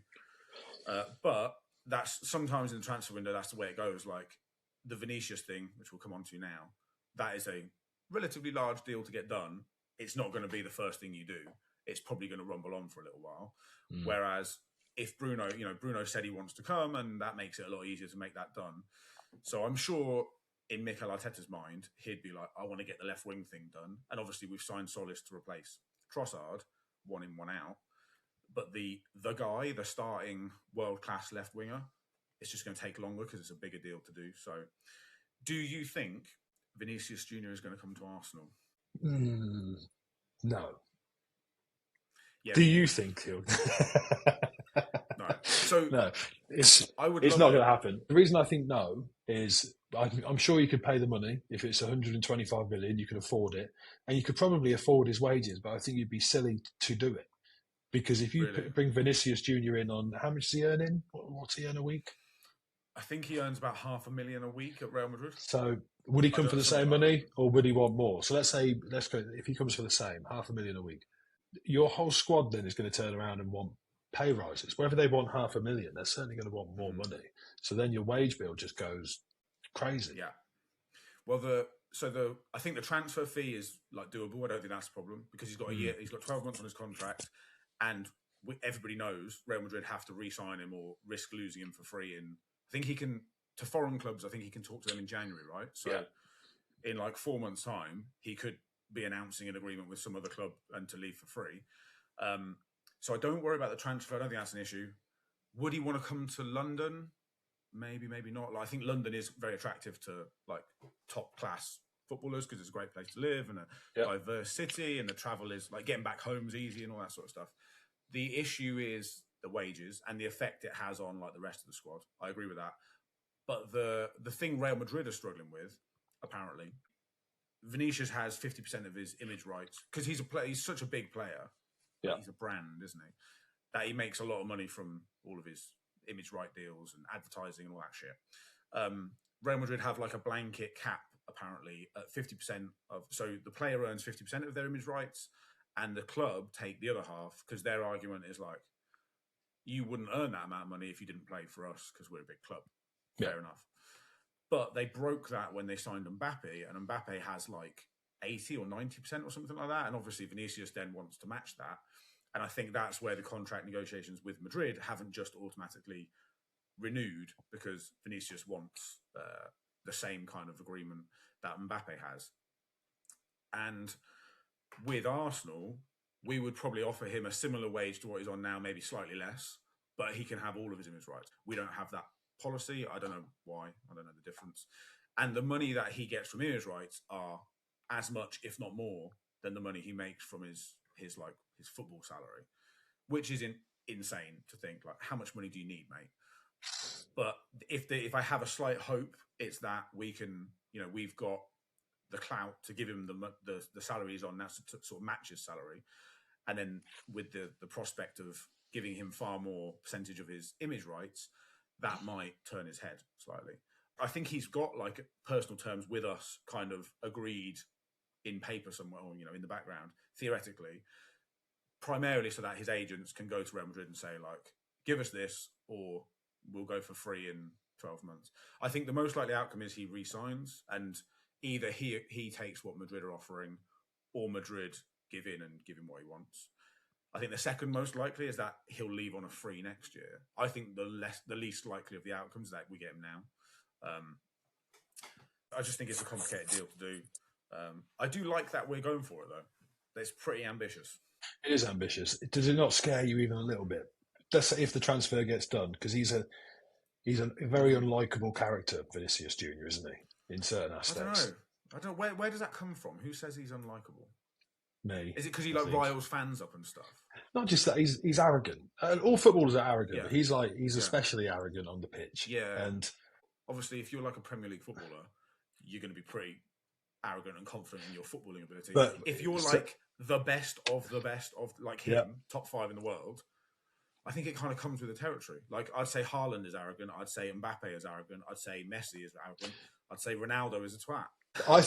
Speaker 1: But that's sometimes in the transfer window, that's the way it goes. Like the Vinicius thing, which we'll come on to now, that is a relatively large deal to get done. It's not going to be the first thing you do. It's probably going to rumble on for a little while. Whereas if Bruno said he wants to come, and that makes it a lot easier to make that done. So I'm sure in Mikel Arteta's mind, he'd be like, I want to get the left wing thing done. And obviously we've signed Solis to replace Trossard, one in, one out. But the guy, the starting world-class left winger, it's just going to take longer because it's a bigger deal to do. So do you think Vinicius Jr. is going to come to Arsenal?
Speaker 2: No.
Speaker 1: Yeah.
Speaker 2: Do you think he'll?
Speaker 1: No. So
Speaker 2: no, it's not going to happen. The reason I think no is I'm sure you could pay the money. If it's 125 million, you could afford it, and you could probably afford his wages. But I think you'd be silly to do it because if you bring Vinicius Jr. in on how much is he earning? What's he earn a week?
Speaker 1: I think he earns about $500,000 a week at Real Madrid.
Speaker 2: So would he come for the same money, or would he want more? So let's go. If he comes for the same, $500,000 a week, your whole squad then is going to turn around and want pay rises. Whether they want $500,000, they're certainly going to want more money. So then your wage bill just goes crazy.
Speaker 1: Yeah. Well, I think the transfer fee is like doable. I don't think that's a problem because he's got a year. He's got 12 months on his contract, and everybody knows Real Madrid have to re-sign him or risk losing him for free. And I think he can to foreign clubs. I think he can talk to them in January, right? So in like 4 months' time, he could be announcing an agreement with some other club and to leave for free. So I don't worry about the transfer. I don't think that's an issue. Would he want to come to London? Maybe, maybe not. Like, I think London is very attractive to like top class footballers because it's a great place to live and a diverse city, and the travel is like getting back home's easy and all that sort of stuff. The issue is the wages and the effect it has on like the rest of the squad. I agree with that. But the thing Real Madrid are struggling with, apparently, Vinicius has 50% of his image rights because he's such a big player. Yeah. He's a brand, isn't he? That he makes a lot of money from all of his image right deals and advertising and all that shit. Real Madrid have like a blanket cap, apparently, at 50% of... So the player earns 50% of their image rights and the club take the other half because their argument is like, you wouldn't earn that amount of money if you didn't play for us because we're a big club.
Speaker 2: Yeah.
Speaker 1: Fair enough. But they broke that when they signed Mbappe, and Mbappe has like 80 or 90% or something like that. And obviously Vinicius then wants to match that. And I think that's where the contract negotiations with Madrid haven't just automatically renewed because Vinicius wants the same kind of agreement that Mbappe has. And with Arsenal, we would probably offer him a similar wage to what he's on now, maybe slightly less, but he can have all of his image rights. We don't have that policy. I don't know why. I don't know the difference. And the money that he gets from image rights are as much, if not more, than the money he makes from his football salary, which is insane to think. Like, how much money do you need, mate? But if I have a slight hope, it's that we can, we've got the clout to give him the salary he's on now to sort of match his salary, and then with the prospect of giving him far more percentage of his image rights, that might turn his head slightly. I think he's got like personal terms with us kind of agreed in paper somewhere, or, in the background, theoretically, primarily so that his agents can go to Real Madrid and say, like, give us this or we'll go for free in 12 months. I think the most likely outcome is he re-signs, and either he takes what Madrid are offering or Madrid give in and give him what he wants. I think the second most likely is that he'll leave on a free next year. I think the least likely of the outcomes is that we get him now. I just think it's a complicated deal to do. I do like that we're going for it, though. It's pretty ambitious.
Speaker 2: It is ambitious. Does it not scare you even a little bit? Let's say if the transfer gets done, because he's a very unlikable character, Vinicius Jr., isn't he? In certain aspects.
Speaker 1: I don't know. Where does that come from? Who says he's unlikable?
Speaker 2: Me.
Speaker 1: Is it because he riles fans up and stuff?
Speaker 2: Not just that, he's arrogant. All footballers are arrogant. Yeah. But he's especially arrogant on the pitch.
Speaker 1: Yeah.
Speaker 2: And
Speaker 1: obviously, if you're like a Premier League footballer, you're going to be pretty arrogant and confident in your footballing ability. But if you're like the best of like him, top 5 in the world, I think it kind of comes with the territory. Like, I'd say Haaland is arrogant. I'd say Mbappe is arrogant. I'd say Messi is arrogant. I'd say Ronaldo is a twat.
Speaker 2: I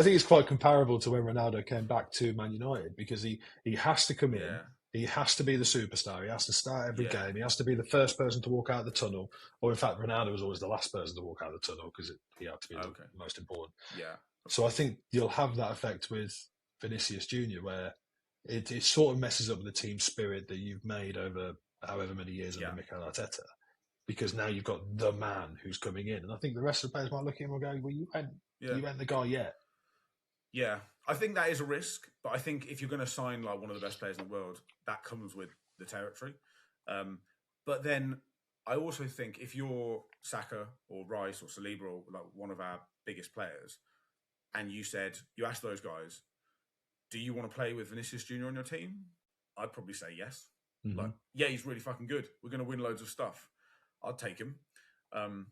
Speaker 2: think it's quite comparable to when Ronaldo came back to Man United, because he has to come in. He has to be the superstar. He has to start every game. He has to be the first person to walk out of the tunnel. Or, in fact, Ronaldo was always the last person to walk out of the tunnel because he had to be the most important.
Speaker 1: Yeah.
Speaker 2: So I think you'll have that effect with Vinicius Jr., where it sort of messes up the team spirit that you've made over however many years under Mikel Arteta, because now you've got the man who's coming in. And I think the rest of the players might look at him and go, well, you ain't the guy yet.
Speaker 1: Yeah, I think that is a risk, but I think if you're going to sign like one of the best players in the world, that comes with the territory. But then I also think if you're Saka or Rice or Saliba or like one of our biggest players, and you asked those guys, do you want to play with Vinicius Jr. on your team? I'd probably say yes.
Speaker 2: Mm-hmm.
Speaker 1: Like, yeah, he's really fucking good. We're going to win loads of stuff. I'd take him. And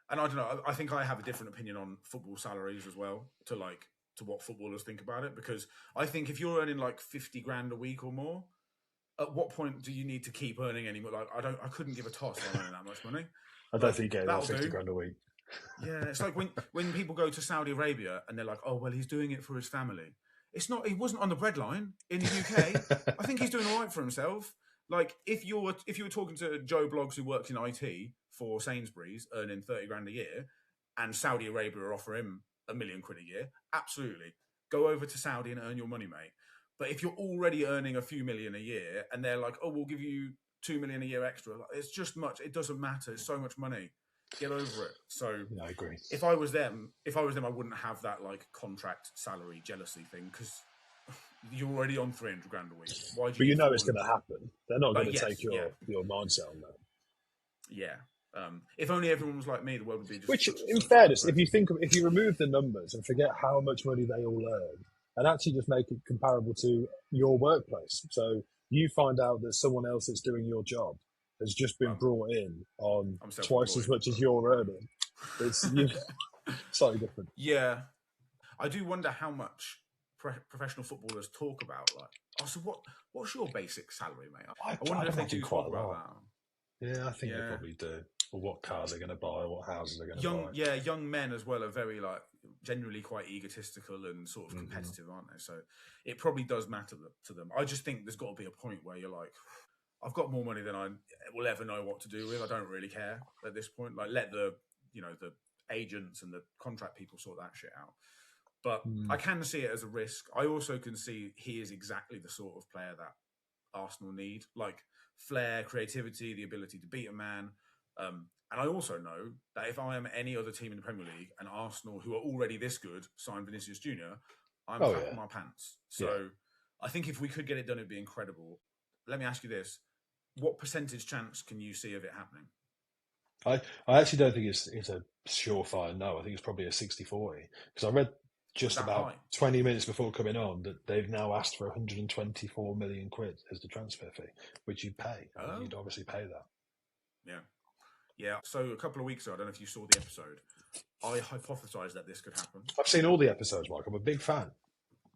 Speaker 1: I don't know. I think I have a different opinion on football salaries as well to what footballers think about it, because I think if you're earning like 50 grand a week or more, at what point do you need to keep earning any more? Like, I couldn't give a toss on earning that much money.
Speaker 2: I don't think you get that 50 grand a week.
Speaker 1: Yeah, it's like when people go to Saudi Arabia and they're like, oh, well, he's doing it for his family. It's not. He wasn't on the breadline in the UK. I think he's doing all right for himself. Like, if you were talking to Joe Bloggs, who works in IT for Sainsbury's, earning 30 grand a year, and Saudi Arabia offer him £1 million a year, absolutely go over to Saudi and earn your money, mate. But if you're already earning a few million a year and they're like, oh, we'll give you 2 million a year extra, it's just much. It doesn't matter. It's so much money. Get over it. So
Speaker 2: I agree.
Speaker 1: If I was them, I wouldn't have that like contract salary jealousy thing, because you're already on 300 grand a week. Why do
Speaker 2: but you know it's going to happen. They're not going to take your mindset on that.
Speaker 1: Yeah. If only everyone was like me, the world would be just...
Speaker 2: Which, in fairness, if you remove the numbers and forget how much money they all earn, and actually just make it comparable to your workplace. So you find out that someone else that's doing your job has just been brought in on twice as much as you're earning. It's slightly different.
Speaker 1: Yeah. I do wonder how much professional footballers talk about, like, so what's your basic salary, mate? I wonder if they do talk about that.
Speaker 2: Yeah, I think they probably do. Or what cars they're going to buy, what houses they're going to buy.
Speaker 1: Yeah, young men as well are very, like, generally quite egotistical and sort of competitive, aren't they? So it probably does matter to them. I just think there's got to be a point where you're like, I've got more money than I will ever know what to do with. I don't really care at this point. Like, let the agents and the contract people sort that shit out. But I can see it as a risk. I also can see he is exactly the sort of player that Arsenal need, like flair, creativity, the ability to beat a man. And I also know that if I am any other team in the Premier League and Arsenal, who are already this good, sign Vinicius Jr., I'm crapping my pants. So I think if we could get it done, it'd be incredible. Let me ask you this. What percentage chance can you see of it happening?
Speaker 2: I actually don't think it's a surefire no. I think it's probably a 60-40. Because I read just about
Speaker 1: high?
Speaker 2: 20 minutes before coming on that they've now asked for 124 million quid as the transfer fee, which you'd pay. I mean, you'd obviously pay that.
Speaker 1: Yeah. Yeah. So a couple of weeks ago, I don't know if you saw the episode, I hypothesised that this could happen.
Speaker 2: I've seen all the episodes, Mike. I'm a big fan.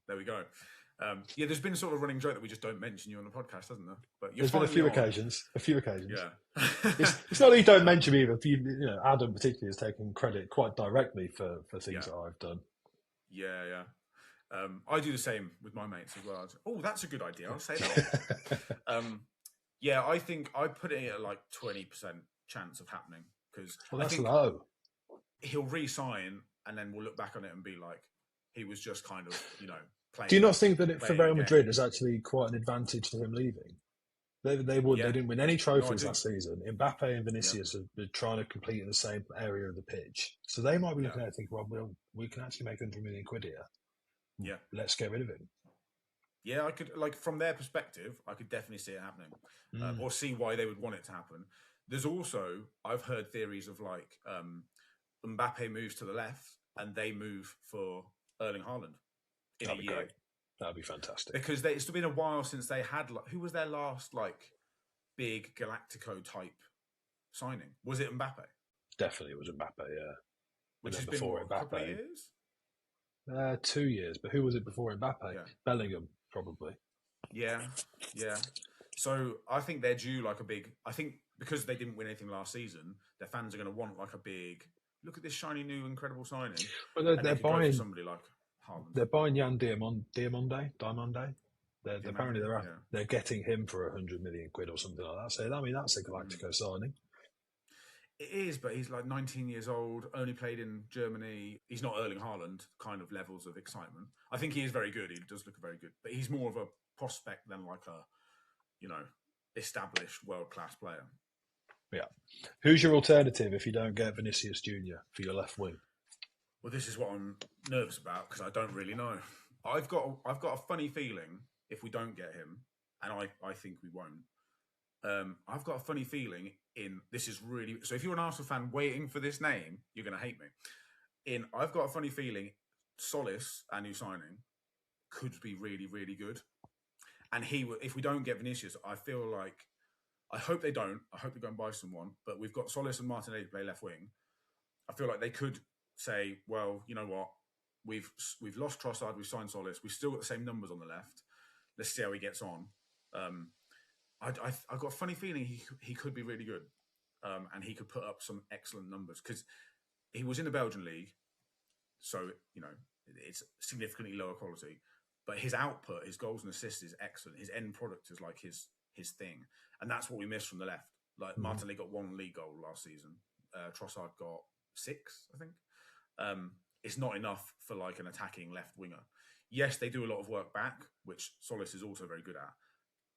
Speaker 1: There we go. There's been sort of running joke that we just don't mention you on the podcast, hasn't there? But
Speaker 2: there's been a few occasions.
Speaker 1: Yeah.
Speaker 2: It's not that you don't mention me, but Adam particularly has taken credit quite directly for things that I've done.
Speaker 1: Yeah. I do the same with my mates as well. Oh, that's a good idea. I'll say that. I think I put it at like 20% chance of happening because
Speaker 2: that's low.
Speaker 1: He'll re-sign and then we'll look back on it and be like, he was just kind of, playing.
Speaker 2: Do you not think that for Real Madrid is actually quite an advantage to him leaving? They would. Yeah. They didn't win any trophies last season. Mbappe and Vinicius are trying to compete in the same area of the pitch, so they might be looking at it and think, well, we can actually make 100 million quid here.
Speaker 1: Yeah,
Speaker 2: let's get rid of him.
Speaker 1: Yeah, I could, like, from their perspective, I could definitely see it happening, or see why they would want it to happen. There's also, I've heard theories of like Mbappe moves to the left and they move for Erling Haaland in a year.
Speaker 2: Great. That'd be fantastic.
Speaker 1: Because it's been a while since they had, like, who was their last like big Galactico type signing? Was it Mbappe?
Speaker 2: Definitely, it was Mbappe. Yeah,
Speaker 1: which has been a couple of years.
Speaker 2: 2 years, but who was it before Mbappe?
Speaker 1: Yeah.
Speaker 2: Bellingham, probably.
Speaker 1: Yeah. So I think they're due like a big. I think because they didn't win anything last season, their fans are going to want like a big. Look at this shiny new incredible signing.
Speaker 2: Well, they're buying
Speaker 1: somebody like Haaland.
Speaker 2: They're buying Jan Diamonde. Apparently they're getting him for 100 million quid or something like that. So I mean that's a Galactico signing.
Speaker 1: It is, but he's like 19 years old, only played in Germany. He's not Erling Haaland kind of levels of excitement. I think he is very good. He does look very good, but he's more of a prospect than like a, established world-class player.
Speaker 2: Yeah. Who's your alternative if you don't get Vinicius Jr. for your left wing?
Speaker 1: Well, this is what I'm nervous about because I don't really know. I've got a funny feeling if we don't get him, and I think we won't. I've got a funny feeling this is really... So if you're an Arsenal fan waiting for this name, you're going to hate me. I've got a funny feeling Solis, our new signing, could be really, really good. And if we don't get Vinicius, I feel like... I hope they don't. I hope they go and buy someone. But we've got Solis and Martinelli to play left wing. I feel like they could say, well, you know what? We've lost Trossard, we've signed Solis, we've still got the same numbers on the left. Let's see how he gets on. I've got a funny feeling he could be really good, and he could put up some excellent numbers because he was in the Belgian league, so it's significantly lower quality. But his output, his goals and assists is excellent. His end product is like his thing, and that's what we missed from the left. Like Martinelli got 1 league goal last season. Trossard got 6, I think. It's not enough for like an attacking left winger. Yes, they do a lot of work back, which Solis is also very good at.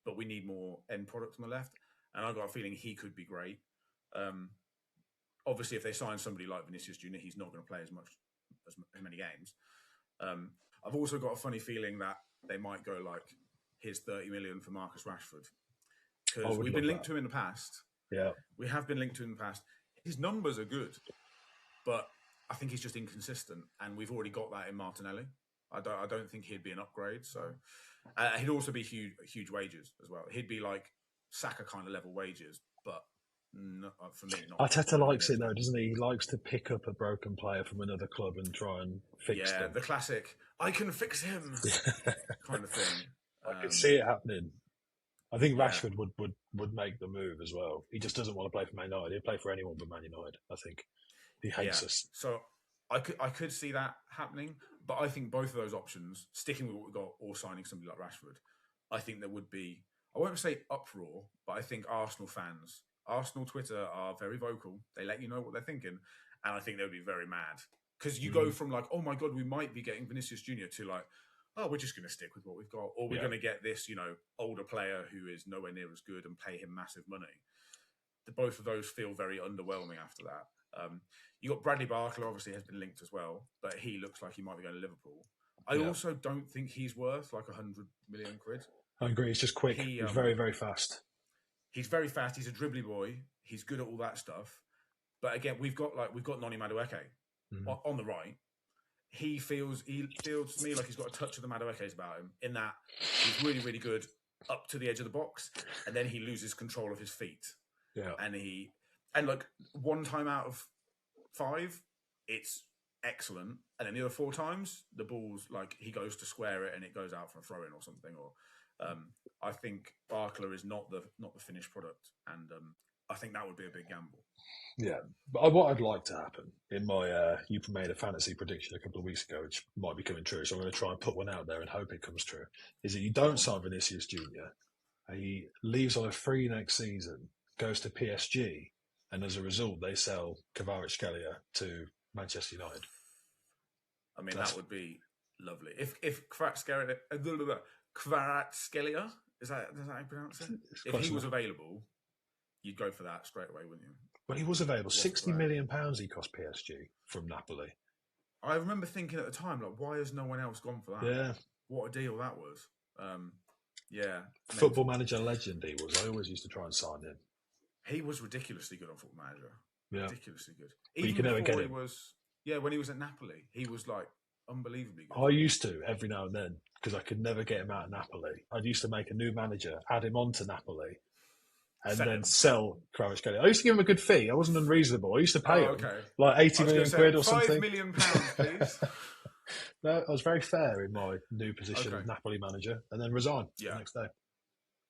Speaker 1: But we need more end product on the left. And I've got a feeling he could be great. Obviously, if they sign somebody like Vinicius Jr., he's not going to play as many games. I've also got a funny feeling that they might go like, here's 30 million for Marcus Rashford. Because we've been linked to him in the past.
Speaker 2: Yeah.
Speaker 1: We have been linked to him in the past. His numbers are good, but I think he's just inconsistent. And we've already got that in Martinelli. I don't think he'd be an upgrade. So he'd also be huge wages as well. He'd be like Saka kind of level wages, but for me, not.
Speaker 2: Arteta likes it though, doesn't he? He likes to pick up a broken player from another club and try and fix them.
Speaker 1: Yeah, the classic, I can fix him kind of thing.
Speaker 2: I can see it happening. I think Rashford would make the move as well. He just doesn't want to play for Man United. He'd play for anyone but Man United, I think. He hates us.
Speaker 1: So I could see that happening, but I think both of those options, sticking with what we've got or signing somebody like Rashford, I think there would be... I won't say uproar, but I think Arsenal Twitter are very vocal. They let you know what they're thinking, and I think they would be very mad because you go from like, oh my god, we might be getting Vinicius Jr. to like, oh, we're just going to stick with what we've got, or we're going to get this, older player who is nowhere near as good and pay him massive money. Both of those feel very underwhelming after that. You got Bradley Barkley, obviously has been linked as well, but he looks like he might be going to Liverpool. I also don't think he's worth like 100 million quid.
Speaker 2: I agree. He's just quick. He's very, very fast.
Speaker 1: He's very fast. He's a dribbly boy. He's good at all that stuff. But again, we've got Noni Madueke on the right. He feels to me like he's got a touch of the Maduekes about him in that he's really, really good up to the edge of the box, and then he loses control of his feet.
Speaker 2: Yeah,
Speaker 1: and like 1 time out of 5, it's excellent, and then the other 4 times the ball's like he goes to square it and it goes out for a throw in or something. Or I think Barkler is not the finished product, and I think that would be a big gamble.
Speaker 2: Yeah, but what I'd like to happen in my you made a fantasy prediction a couple of weeks ago, which might be coming true, so I'm going to try and put one out there and hope it comes true. Is that you don't sign Vinicius Jr. He leaves on a free next season, goes to PSG, and as a result, they sell Kvaratskhelia to Manchester United.
Speaker 1: I mean, that would be lovely. If Kvaratskhelia, is that how you pronounce it? If he was available, you'd go for that straight away, wouldn't you?
Speaker 2: Well, he was available. £60 million he cost PSG from Napoli.
Speaker 1: I remember thinking at the time, like, why has no one else gone for that?
Speaker 2: Yeah.
Speaker 1: What a deal that was. Yeah.
Speaker 2: Football Manager legend he was. I always used to try and sign him.
Speaker 1: He was ridiculously good on Football Manager.
Speaker 2: Yeah.
Speaker 1: Ridiculously good.
Speaker 2: But you can never get him.
Speaker 1: When he was at Napoli, he was like unbelievably good.
Speaker 2: I used to every now and then because I could never get him out of Napoli. I used to make a new manager, add him on to Napoli, and then sell Kvaratskhelia. I used to give him a good fee. I wasn't unreasonable. I used to pay him like 80 million quid or something.
Speaker 1: £5 million, please.
Speaker 2: No, I was very fair in my new position as Napoli manager, and then resigned the next day.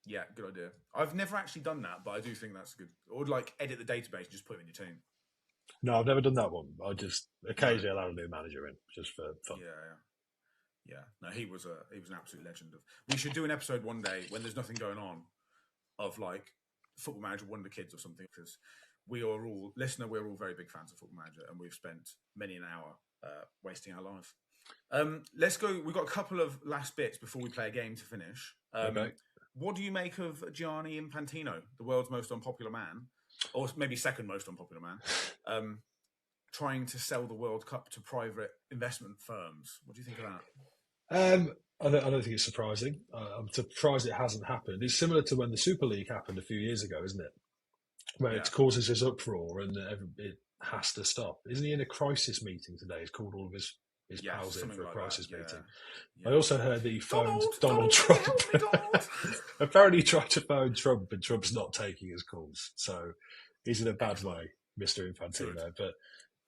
Speaker 1: Yeah, good idea. I've never actually done that, but I do think that's good. Or like edit the database and just put him in your team.
Speaker 2: No, I've never done that one. I just occasionally allow a new manager in just for fun.
Speaker 1: Yeah. No, he was an absolute legend. We should do an episode one day when there's nothing going on of like Football Manager Wonder Kids or something, because we're all very big fans of Football Manager, and we've spent many an hour wasting our lives. Let's go. We've got a couple of last bits before we play a game to finish.
Speaker 2: Okay.
Speaker 1: What do you make of Gianni Infantino, the world's most unpopular man, or maybe second most unpopular man, trying to sell the World Cup to private investment firms? What do you think of that?
Speaker 2: I don't think it's surprising. I'm surprised it hasn't happened. It's similar to when the Super League happened a few years ago, isn't it? Where it causes this uproar and it has to stop. Isn't he in a crisis meeting today? He's called all of his pals in for a crisis meeting. Yeah. I also heard that he phoned Donald Trump. Apparently he tried to phone Trump and Trump's not taking his calls. So he's in a bad way, Mr. Infantino. Good. But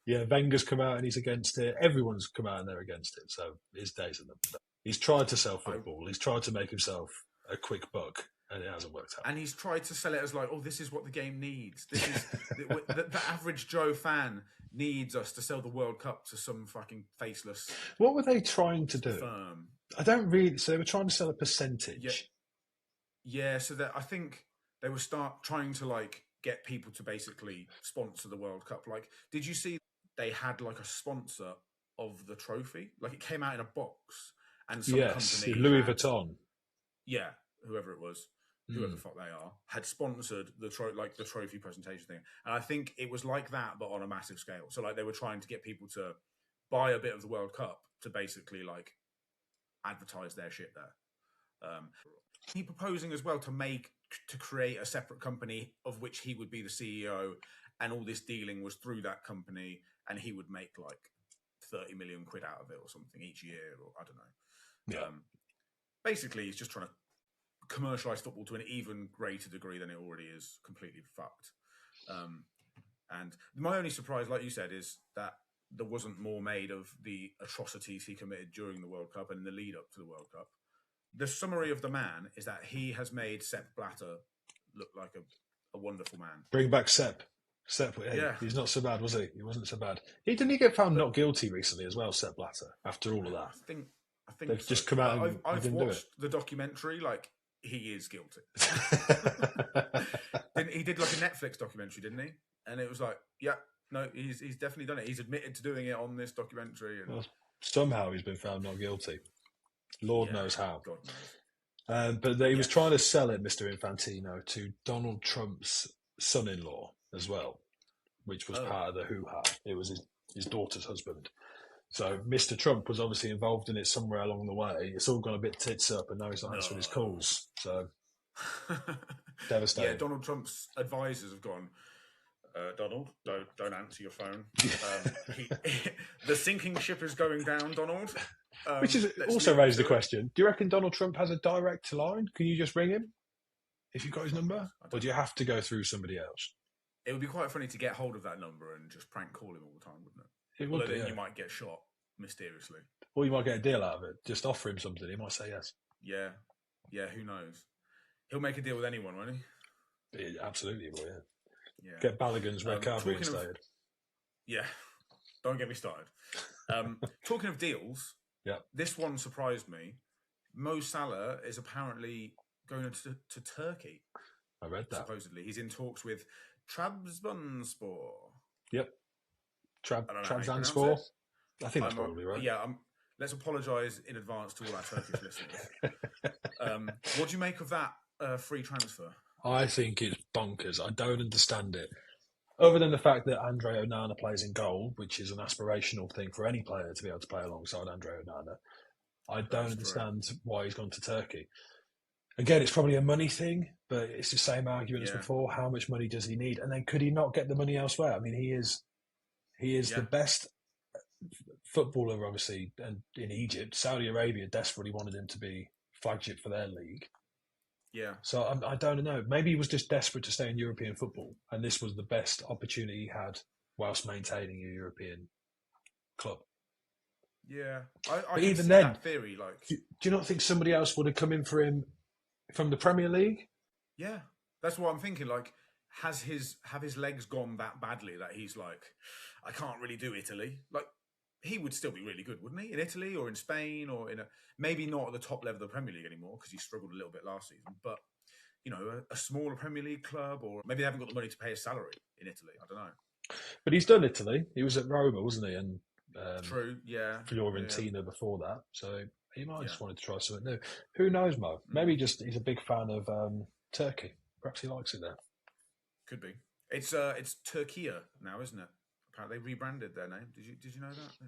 Speaker 2: yeah, Wenger's come out and he's against it. Everyone's come out and they're against it. So his days are numbered. He's tried to sell football. He's tried to make himself a quick buck, and it hasn't worked out.
Speaker 1: And he's tried to sell it as like, oh, this is what the game needs. This is the average Joe fan needs us to sell the World Cup to some fucking faceless.
Speaker 2: What were they trying to do?
Speaker 1: Firm.
Speaker 2: I don't really. So they were trying to sell a percentage.
Speaker 1: Yeah. So that I think they were trying to like get people to basically sponsor the World Cup. Like, did you see they had like a sponsor of the trophy? Like, it came out in a box. And some company,
Speaker 2: Louis Vuitton.
Speaker 1: Yeah, whoever it was, whoever the fuck they are, had sponsored the trophy presentation thing. And I think it was like that, but on a massive scale. So like they were trying to get people to buy a bit of the World Cup to basically like advertise their shit there. He proposing as well to create a separate company of which he would be the CEO, and all this dealing was through that company, and he would make like 30 million quid out of it or something each year, or I don't know.
Speaker 2: Yeah.
Speaker 1: Basically, he's just trying to commercialise football to an even greater degree than it already is completely fucked. And my only surprise, like you said, is that there wasn't more made of the atrocities he committed during the World Cup and in the lead up to the World Cup. The summary of the man is that he has made Sepp Blatter look like a wonderful man.
Speaker 2: Bring back Sepp. He's not so bad, was he? He wasn't so bad. Didn't he get found not guilty recently as well, Sepp Blatter, after all of that?
Speaker 1: I think
Speaker 2: they've just come out and
Speaker 1: I've watched the documentary. Like, he is guilty. He did like a Netflix documentary, didn't he? And it was like, yeah, no, he's definitely done it. He's admitted to doing it on this documentary. And...
Speaker 2: Well, somehow he's been found not guilty. Lord knows how.
Speaker 1: God knows.
Speaker 2: But he was trying to sell it, Mr. Infantino, to Donald Trump's son-in-law as well, which was part of the hoo-ha. It was his daughter's husband. So Mr. Trump was obviously involved in it somewhere along the way. It's all gone a bit tits up, and now he's not answering his calls. So devastating.
Speaker 1: Yeah, Donald Trump's advisors have gone, Donald, don't answer your phone. The sinking ship is going down, Donald.
Speaker 2: Which is also raised the question, do you reckon Donald Trump has a direct line? Can you just ring him if you've got his number? Or do you have to go through somebody else?
Speaker 1: It would be quite funny to get hold of that number and just prank call him all the time, wouldn't it?
Speaker 2: It would be,
Speaker 1: then you might get shot mysteriously.
Speaker 2: Or you might get a deal out of it. Just offer him something. He might say yes.
Speaker 1: Yeah, who knows? He'll make a deal with anyone, won't he?
Speaker 2: He absolutely will, yeah. Get Balogun's red card reinstated.
Speaker 1: Yeah, don't get me started. Talking of deals, this one surprised me. Mo Salah is apparently going to Turkey.
Speaker 2: I read that.
Speaker 1: Supposedly. He's in talks with Trabzonspor.
Speaker 2: Yep. Trabzonspor. I think that's probably right.
Speaker 1: Yeah, let's apologise in advance to all our Turkish listeners. What do you make of that free transfer?
Speaker 2: I think it's bonkers. I don't understand it. Other than the fact that Andre Onana plays in goal, which is an aspirational thing for any player to be able to play alongside Andre Onana, I don't understand why he's gone to Turkey. Again, it's probably a money thing, but it's the same argument as before. How much money does he need? And then could he not get the money elsewhere? I mean, he is the best footballer, obviously, and in Egypt. Saudi Arabia desperately wanted him to be flagship for their league.
Speaker 1: Yeah.
Speaker 2: So I don't know. Maybe he was just desperate to stay in European football, and this was the best opportunity he had whilst maintaining a European club.
Speaker 1: Yeah. I
Speaker 2: but
Speaker 1: can
Speaker 2: even
Speaker 1: see
Speaker 2: then,
Speaker 1: that theory. Like,
Speaker 2: do you not think somebody else would have come in for him from the Premier League?
Speaker 1: Yeah. That's what I'm thinking. Like, have his legs gone that badly that he's like, I can't really do Italy? Like, he would still be really good, wouldn't he? In Italy or in Spain or maybe not at the top level of the Premier League anymore because he struggled a little bit last season. But, a smaller Premier League club, or maybe they haven't got the money to pay his salary in Italy. I don't know.
Speaker 2: But he's done Italy. He was at Roma, wasn't he? And
Speaker 1: true, yeah.
Speaker 2: Fiorentina before that. So he might have just wanted to try something new. Who knows, Mo? Maybe he's a big fan of Turkey. Perhaps he likes it there.
Speaker 1: Could be. It's Turkiya now, isn't it? Apparently they rebranded their name. Did you know that?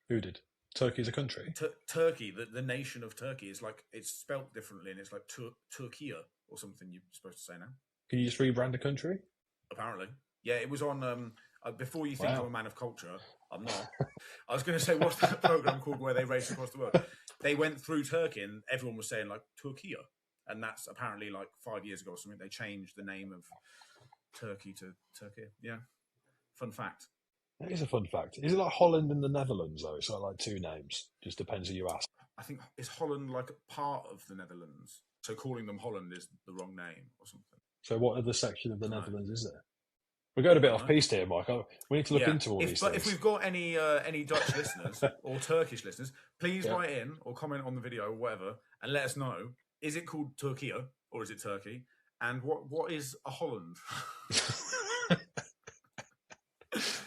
Speaker 2: Who did? Turkey as a country?
Speaker 1: Turkey, the nation of Turkey, is like, it's spelt differently, and it's like Turkiya or something you're supposed to say now.
Speaker 2: Can you just rebrand a country?
Speaker 1: Apparently. Yeah, it was on, before you think I'm a man of culture, I'm not. I was going to say, what's that programme called where they race across the world? They went through Turkey and everyone was saying like Turkiya. And that's apparently like 5 years ago or something. They changed the name of Turkey to Turkey. Yeah. Fun fact.
Speaker 2: That is a fun fact. Is it like Holland and the Netherlands, though? It's like two names. Just depends who you ask.
Speaker 1: I think, is Holland like part of the Netherlands? So calling them Holland is the wrong name or something.
Speaker 2: So what other section of the Netherlands is there? We're going a bit off piste here, Mike. We need to look into all these things.
Speaker 1: But if we've got any Dutch listeners or Turkish listeners, please write in or comment on the video or whatever and let us know. Is it called Turkiya or is it Turkey? And what is a Holland?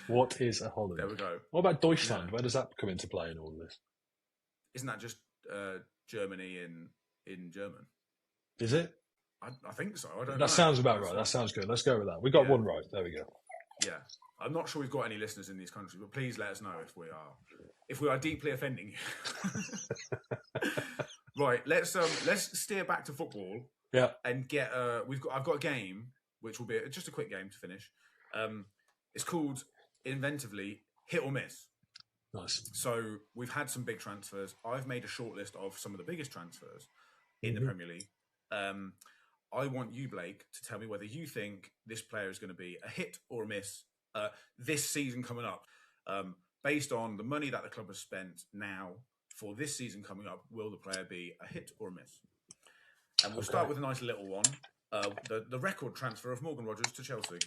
Speaker 2: What is a Holland?
Speaker 1: There we go.
Speaker 2: What about Deutschland? Where does that come into play in all of this?
Speaker 1: Isn't that just Germany in German?
Speaker 2: Is it?
Speaker 1: I think so. I don't know.
Speaker 2: That sounds about right. That sounds good. Let's go with that. We got one right. There we go.
Speaker 1: Yeah. I'm not sure we've got any listeners in these countries, but please let us know if we are deeply offending you. Right. Let's steer back to football.
Speaker 2: Yeah.
Speaker 1: And get I've got a game which will be just a quick game to finish. It's called inventively Hit or Miss.
Speaker 2: Nice.
Speaker 1: So we've had some big transfers. I've made a short list of some of the biggest transfers in the Premier League. I want you, Blake, to tell me whether you think this player is going to be a hit or a miss this season coming up. Based on the money that the club has spent now for this season coming up, will the player be a hit or a miss? And we'll start with a nice little one. The record transfer of Morgan Rogers to Chelsea.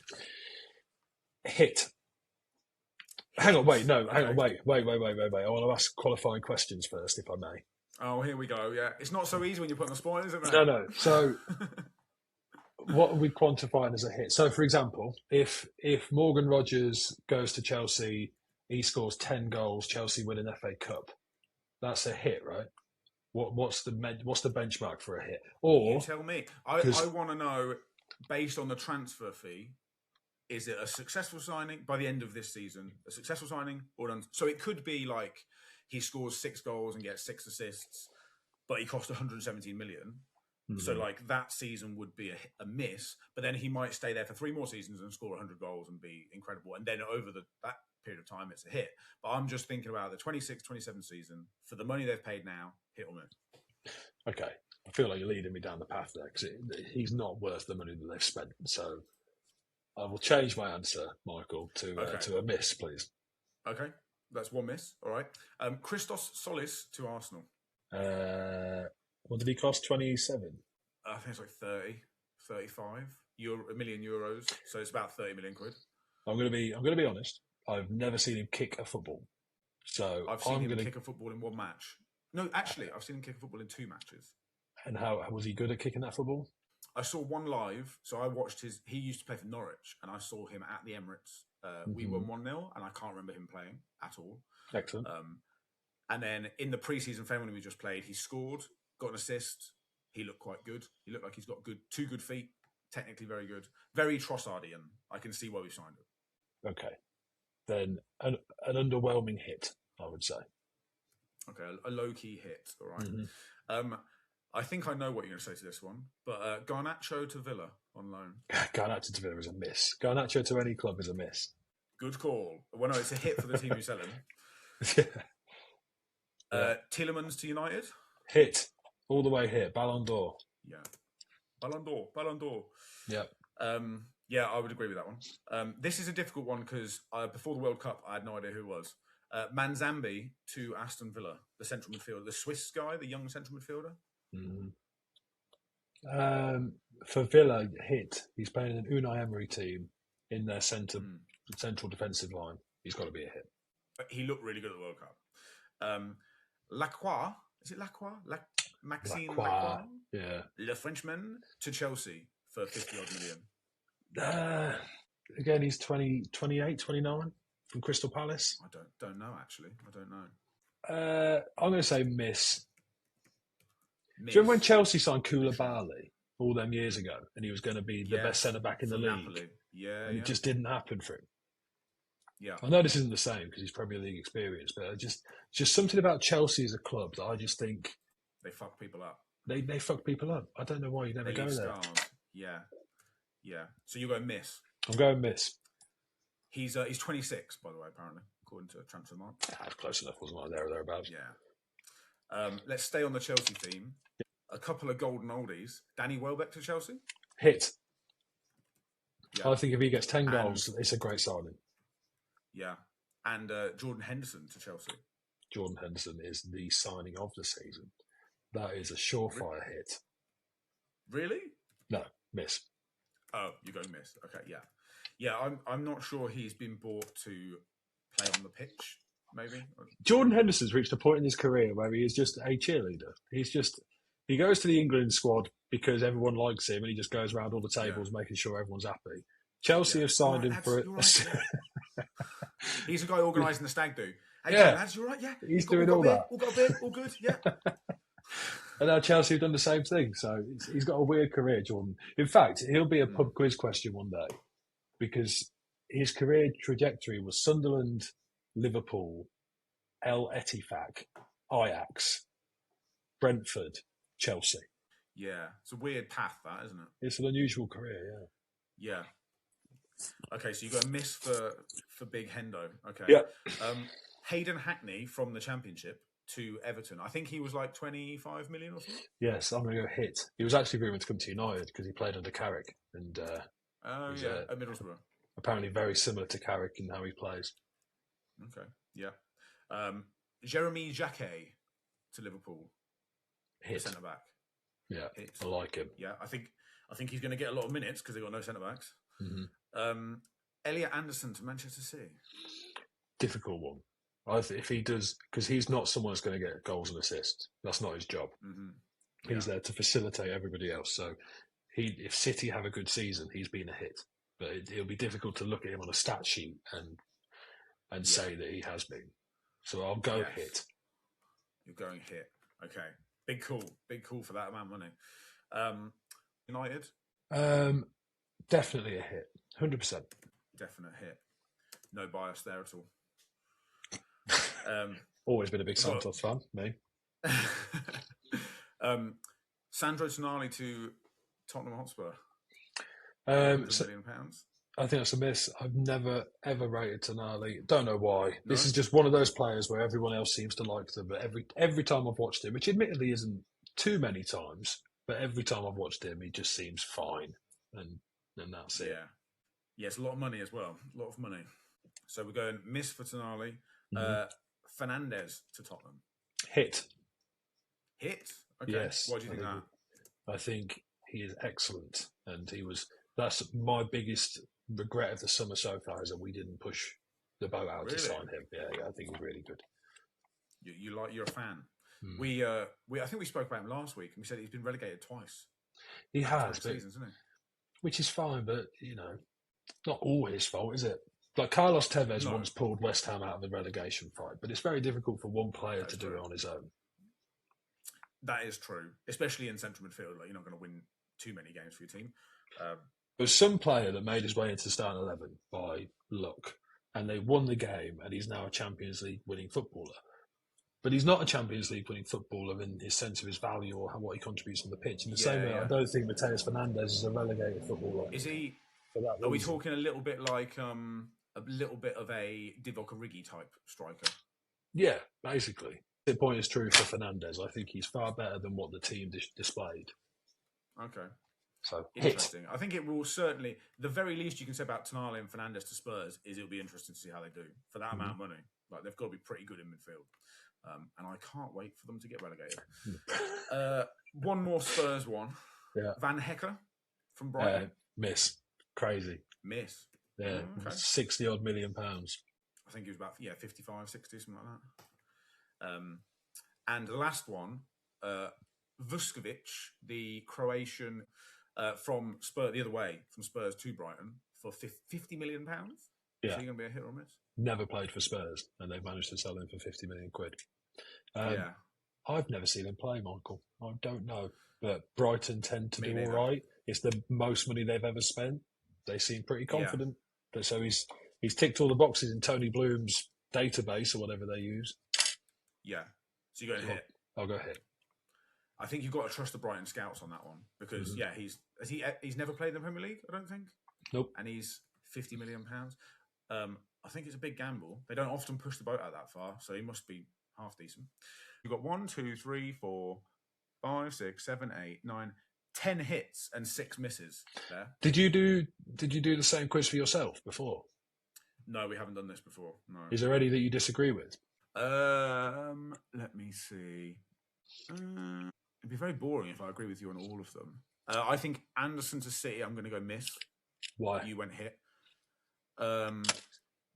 Speaker 2: Hit. Hang on, wait. I want to ask qualifying questions first, if I may.
Speaker 1: Oh, here we go. Yeah, it's not so easy when you put on the spot, is it? Mate?
Speaker 2: No. So, what are we quantifying as a hit? So, for example, if Morgan Rogers goes to Chelsea, he scores 10 goals, Chelsea win an FA Cup. That's a hit, right? What's the benchmark for a hit? Or
Speaker 1: you tell me. I want to know, based on the transfer fee, is it a successful signing by the end of this season? A successful signing or none? So it could be like he scores 6 goals and gets 6 assists, but he cost 117 million. Mm-hmm. So like that season would be a miss, but then he might stay there for 3 more seasons and score 100 goals and be incredible. And then over that period of time, it's a hit. But I'm just thinking about the 26-27 season for the money they've paid now, hit or miss.
Speaker 2: Okay. I feel like you're leading me down the path there because he's not worth the money that they've spent. So I will change my answer, Michael, to a miss, please.
Speaker 1: Okay. That's 1 miss. All right. Christos Solis to Arsenal.
Speaker 2: What did he cost? 27?
Speaker 1: I think it's like 30, 35 €1 million. So it's about 30 million quid.
Speaker 2: I'm going to be honest. I've never seen him kick a football. So
Speaker 1: I've seen him kick a football in 1 match. No, actually, I've seen him kick a football in 2 matches.
Speaker 2: And how was he good at kicking that football?
Speaker 1: I saw one live. So I watched he used to play for Norwich, and I saw him at the Emirates. We won 1-0, and I can't remember him playing at all.
Speaker 2: Excellent.
Speaker 1: And then in the pre-season friendly we just played, he scored, got an assist. He looked quite good. He looked like he's got 2 good feet, technically very good. Very Trossardian. I can see why we signed him.
Speaker 2: Okay. Then an underwhelming hit, I would say.
Speaker 1: Okay, a low-key hit, all right. Mm-hmm. I think I know what you're going to say to this one, but Garnacho to Villa on loan.
Speaker 2: Garnacho to Villa is a miss. Garnacho to any club is a miss.
Speaker 1: Good call. Well, no, it's a hit for the team you sell him. Tielemans to United?
Speaker 2: Hit. All the way here. Ballon d'Or.
Speaker 1: Yeah. Ballon d'Or.
Speaker 2: Yep.
Speaker 1: Yeah, I would agree with that one. This is a difficult one because before the World Cup, I had no idea who it was. Manzambi to Aston Villa, the central midfielder, the Swiss guy, the young central midfielder.
Speaker 2: Mm-hmm. For Villa, hit. He's playing in an Unai Emery team in their central defensive line. He's got to be a hit. But
Speaker 1: he looked really good at the World Cup. Lacroix, is it Lacroix? Maxime Lacroix?
Speaker 2: Yeah.
Speaker 1: Le Frenchman to Chelsea for 50 odd million.
Speaker 2: Again, he's 28, 29 from Crystal Palace.
Speaker 1: I don't know, actually. I don't know.
Speaker 2: I'm going to say miss. Do you remember when Chelsea signed Koulibaly all them years ago and he was going to be the best centre-back in the league?
Speaker 1: Napoli. Yeah,
Speaker 2: and it just didn't happen for him.
Speaker 1: Yeah.
Speaker 2: I know this isn't the same because he's Premier League experience, but just something about Chelsea as a club that I just think...
Speaker 1: They fuck people up.
Speaker 2: They fuck people up. I don't know why you never go there.
Speaker 1: Yeah. Yeah. So you're going miss?
Speaker 2: I'm going miss.
Speaker 1: He's 26, by the way, apparently, according to Transfermarkt.
Speaker 2: Yeah, close enough, wasn't I? There or thereabouts.
Speaker 1: Yeah. Let's stay on the Chelsea theme. A couple of golden oldies. Danny Welbeck to Chelsea?
Speaker 2: Hit.
Speaker 1: Yeah.
Speaker 2: I think if he gets 10 goals, it's a great signing.
Speaker 1: Yeah. And Jordan Henderson to Chelsea?
Speaker 2: Jordan Henderson is the signing of the season. That is a surefire hit.
Speaker 1: Really?
Speaker 2: No, miss.
Speaker 1: Oh, you go miss. Okay, yeah. Yeah, I'm not sure he's been bought to play on the pitch, maybe.
Speaker 2: Jordan Henderson's reached a point in his career where he is just a cheerleader. He goes to the England squad because everyone likes him and he just goes around all the tables making sure everyone's happy. Chelsea have signed him for it.
Speaker 1: Right, he's the guy organising the stag do. Hey, lads, you all right? Yeah.
Speaker 2: He's doing all that.
Speaker 1: All got a beer, all good, yeah.
Speaker 2: And now Chelsea have done the same thing. So he's got a weird career, Jordan. In fact, he'll be a pub quiz question one day because his career trajectory was Sunderland, Liverpool, El Ettifaq, Ajax, Brentford, Chelsea.
Speaker 1: Yeah, it's a weird path, that, isn't it?
Speaker 2: It's an unusual career,
Speaker 1: yeah. Okay, so you got a miss for Big Hendo. Okay.
Speaker 2: Yeah.
Speaker 1: Hayden Hackney from the Championship to Everton. I think he was like 25 million or something.
Speaker 2: Yes, I'm going to go hit. He was actually rumoured to come to United because he played under Carrick. And,
Speaker 1: at Middlesbrough.
Speaker 2: Apparently very similar to Carrick in how he plays.
Speaker 1: Okay, yeah. Jeremy Jacquet to Liverpool.
Speaker 2: Hit.
Speaker 1: Centre-back.
Speaker 2: Yeah,
Speaker 1: hit.
Speaker 2: I like him.
Speaker 1: Yeah, I think he's going to get a lot of minutes because they've got no centre-backs.
Speaker 2: Mm-hmm.
Speaker 1: Elliot Anderson to Manchester City.
Speaker 2: Difficult one. If he does, because he's not someone that's going to get goals and assists. That's not his job.
Speaker 1: Mm-hmm.
Speaker 2: He's there to facilitate everybody else. So if City have a good season, he's been a hit. But it'll be difficult to look at him on a stat sheet and say that he has been. So I'll go hit.
Speaker 1: You're going hit. Okay. Big call for that amount of money. United?
Speaker 2: Definitely a hit. 100%.
Speaker 1: Definite hit. No bias there at all.
Speaker 2: Always been a big Santos fan, me.
Speaker 1: Sandro Tonali to Tottenham Hotspur.
Speaker 2: £100
Speaker 1: million.
Speaker 2: I think that's a miss. I've never, ever rated Tonali. Don't know why.
Speaker 1: No?
Speaker 2: This is just one of those players where everyone else seems to like them. But every time I've watched him, which admittedly isn't too many times, but every time I've watched him, he just seems fine. And that's it.
Speaker 1: Yeah, it's a lot of money as well. A lot of money. So we're going miss for Tonali. Fernandes to Tottenham.
Speaker 2: Hit.
Speaker 1: Hit? Okay.
Speaker 2: Yes.
Speaker 1: Why do you think that?
Speaker 2: I think he is excellent. And that's my biggest regret of the summer so far, is that we didn't push the boat out to sign him. Yeah, I think he's really good.
Speaker 1: You're a fan. I think we spoke about him last week, and we said he's been relegated twice.
Speaker 2: He has,
Speaker 1: seasons, isn't he?
Speaker 2: Which is fine, but not all his fault, is it? Like Carlos Tevez once pulled West Ham out of the relegation fight, but it's very difficult for one player to do it on his own.
Speaker 1: That is true, especially in central midfield. Like, you're not going to win too many games for your team.
Speaker 2: There's some player that made his way into starting 11 by luck, and they won the game, and he's now a Champions League winning footballer. But he's not a Champions League winning footballer in his sense of his value or what he contributes on the pitch. In the same way, I don't think Mateus Fernandes is a relegated footballer.
Speaker 1: Is he? Are we talking a little bit like a little bit of a Divock Origi type striker? Yeah,
Speaker 2: basically. The point is true for Fernandes. I think he's far better than what the team displayed.
Speaker 1: Okay.
Speaker 2: So
Speaker 1: interesting. I think it will certainly, the very least you can say about Tonali and Fernandes to Spurs is it'll be interesting to see how they do for that amount of money. Like, they've got to be pretty good in midfield. And I can't wait for them to get relegated. One more Spurs one.
Speaker 2: Yeah.
Speaker 1: Van Hecker from Brighton.
Speaker 2: Miss. Crazy.
Speaker 1: Miss.
Speaker 2: Yeah. Okay. 60 odd million pounds.
Speaker 1: I think he was about 55, 60, something like that. And the last one, Vuskovic, the Croatian from Spurs, the other way, from Spurs to Brighton for £50 million.
Speaker 2: Yeah.
Speaker 1: Is he going to be a hit or miss?
Speaker 2: Never played for Spurs, and they've managed to sell him for 50 million quid.
Speaker 1: Yeah.
Speaker 2: I've never seen him play, Michael. I don't know. But Brighton tend to do all right. It's the most money they've ever spent. They seem pretty confident. But so he's ticked all the boxes in Tony Bloom's database or whatever they use.
Speaker 1: Yeah. So you're going to hit.
Speaker 2: I'll go hit.
Speaker 1: I think you've got to trust the Brighton scouts on that one because he's never played in the Premier League, I don't think.
Speaker 2: Nope.
Speaker 1: And he's £50 million. I think it's a big gamble. They don't often push the boat out that far, so he must be half decent. You've got 1, 2, 3, 4, 5, 6, 7, 8, 9, 10 hits and 6 misses there.
Speaker 2: Did you do the same quiz for yourself before?
Speaker 1: No, we haven't done this before. No.
Speaker 2: Is there any that you disagree with?
Speaker 1: Let me see. It'd be very boring if I agree with you on all of them. I think Anderson to City, I'm going to go miss.
Speaker 2: Why?
Speaker 1: You went hit.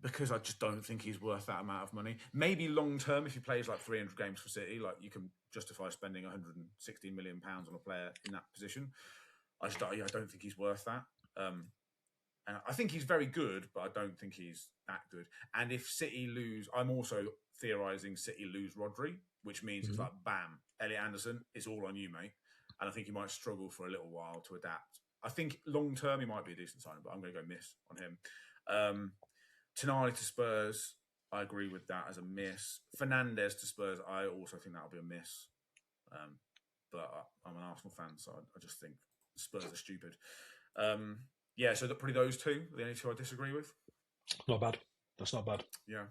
Speaker 1: Because I just don't think he's worth that amount of money. Maybe long term, if he plays like 300 games for City, like you can justify spending £116 million on a player in that position. I don't think he's worth that. And I think he's very good, but I don't think he's that good. And if City lose, I'm also theorising City lose Rodri, which means it's like, bam, Elliot Anderson, it's all on you, mate. And I think he might struggle for a little while to adapt. I think long term he might be a decent signing, but I'm going to go miss on him. Tonali to Spurs, I agree with that as a miss. Fernandes to Spurs, I also think that'll be a miss. But I'm an Arsenal fan, so I just think Spurs are stupid. So probably those two are the only two I disagree with.
Speaker 2: Not bad. That's not bad.
Speaker 1: Yeah.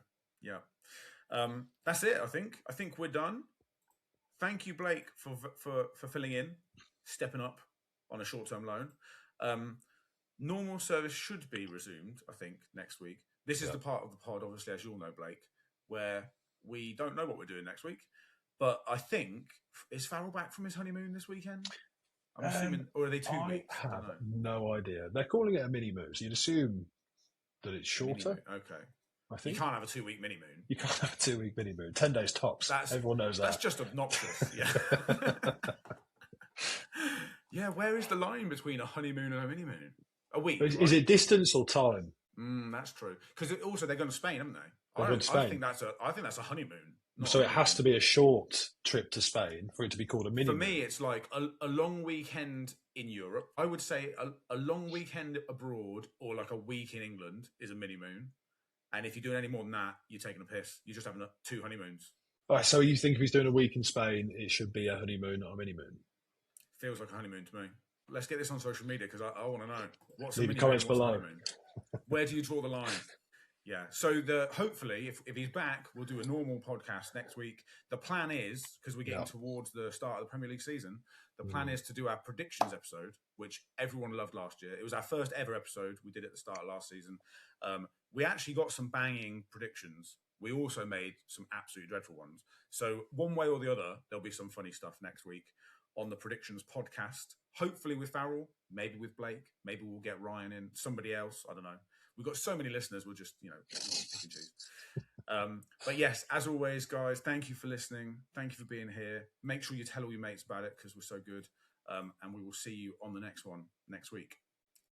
Speaker 1: That's it, I think. I think we're done. Thank you, Blake, for filling in, stepping up on a short-term loan. Normal service should be resumed, I think, next week. This is the part of the pod, obviously, as you'll know, Blake, where we don't know what we're doing next week. But I think, is Farrell back from his honeymoon this weekend? I'm assuming, or are they 2 weeks?
Speaker 2: I have no idea. They're calling it a mini-moon, so you'd assume that it's shorter.
Speaker 1: Okay.
Speaker 2: I
Speaker 1: You
Speaker 2: think.
Speaker 1: can't have a 2-week mini moon.
Speaker 2: You can't have a 2-week mini moon. 10 days tops. Everyone knows that.
Speaker 1: That's just obnoxious. Yeah. Yeah, where is the line between a honeymoon and a mini moon? A week.
Speaker 2: Is it distance or time?
Speaker 1: That's true. Because also they're going to Spain, haven't they?
Speaker 2: I
Speaker 1: think that's a honeymoon.
Speaker 2: So it has to be a short trip to Spain for it to be called a mini.
Speaker 1: For me, it's like a long weekend in Europe. I would say a long weekend abroad or like a week in England is a mini moon. And if you're doing any more than that, you're taking a piss. You're just having 2 honeymoons.
Speaker 2: All right, so you think if he's doing a week in Spain, it should be a honeymoon, not a mini moon?
Speaker 1: Feels like a honeymoon to me. Let's get this on social media because I want to know. What's
Speaker 2: Leave your comments below.
Speaker 1: Where do you draw the line? Yeah. So hopefully, if he's back, we'll do a normal podcast next week. The plan is, because we're getting towards the start of the Premier League season, the plan is to do our predictions episode, which everyone loved last year. It was our first ever episode we did at the start of last season. We actually got some banging predictions. We also made some absolutely dreadful ones. So one way or the other, there'll be some funny stuff next week on the predictions podcast. Hopefully with Farrell, maybe with Blake, maybe we'll get Ryan in, somebody else. I don't know. We've got so many listeners. We'll just, pick and choose. But yes, as always, guys, thank you for listening. Thank you for being here. Make sure you tell all your mates about it because we're so good. And we will see you on the next one next week.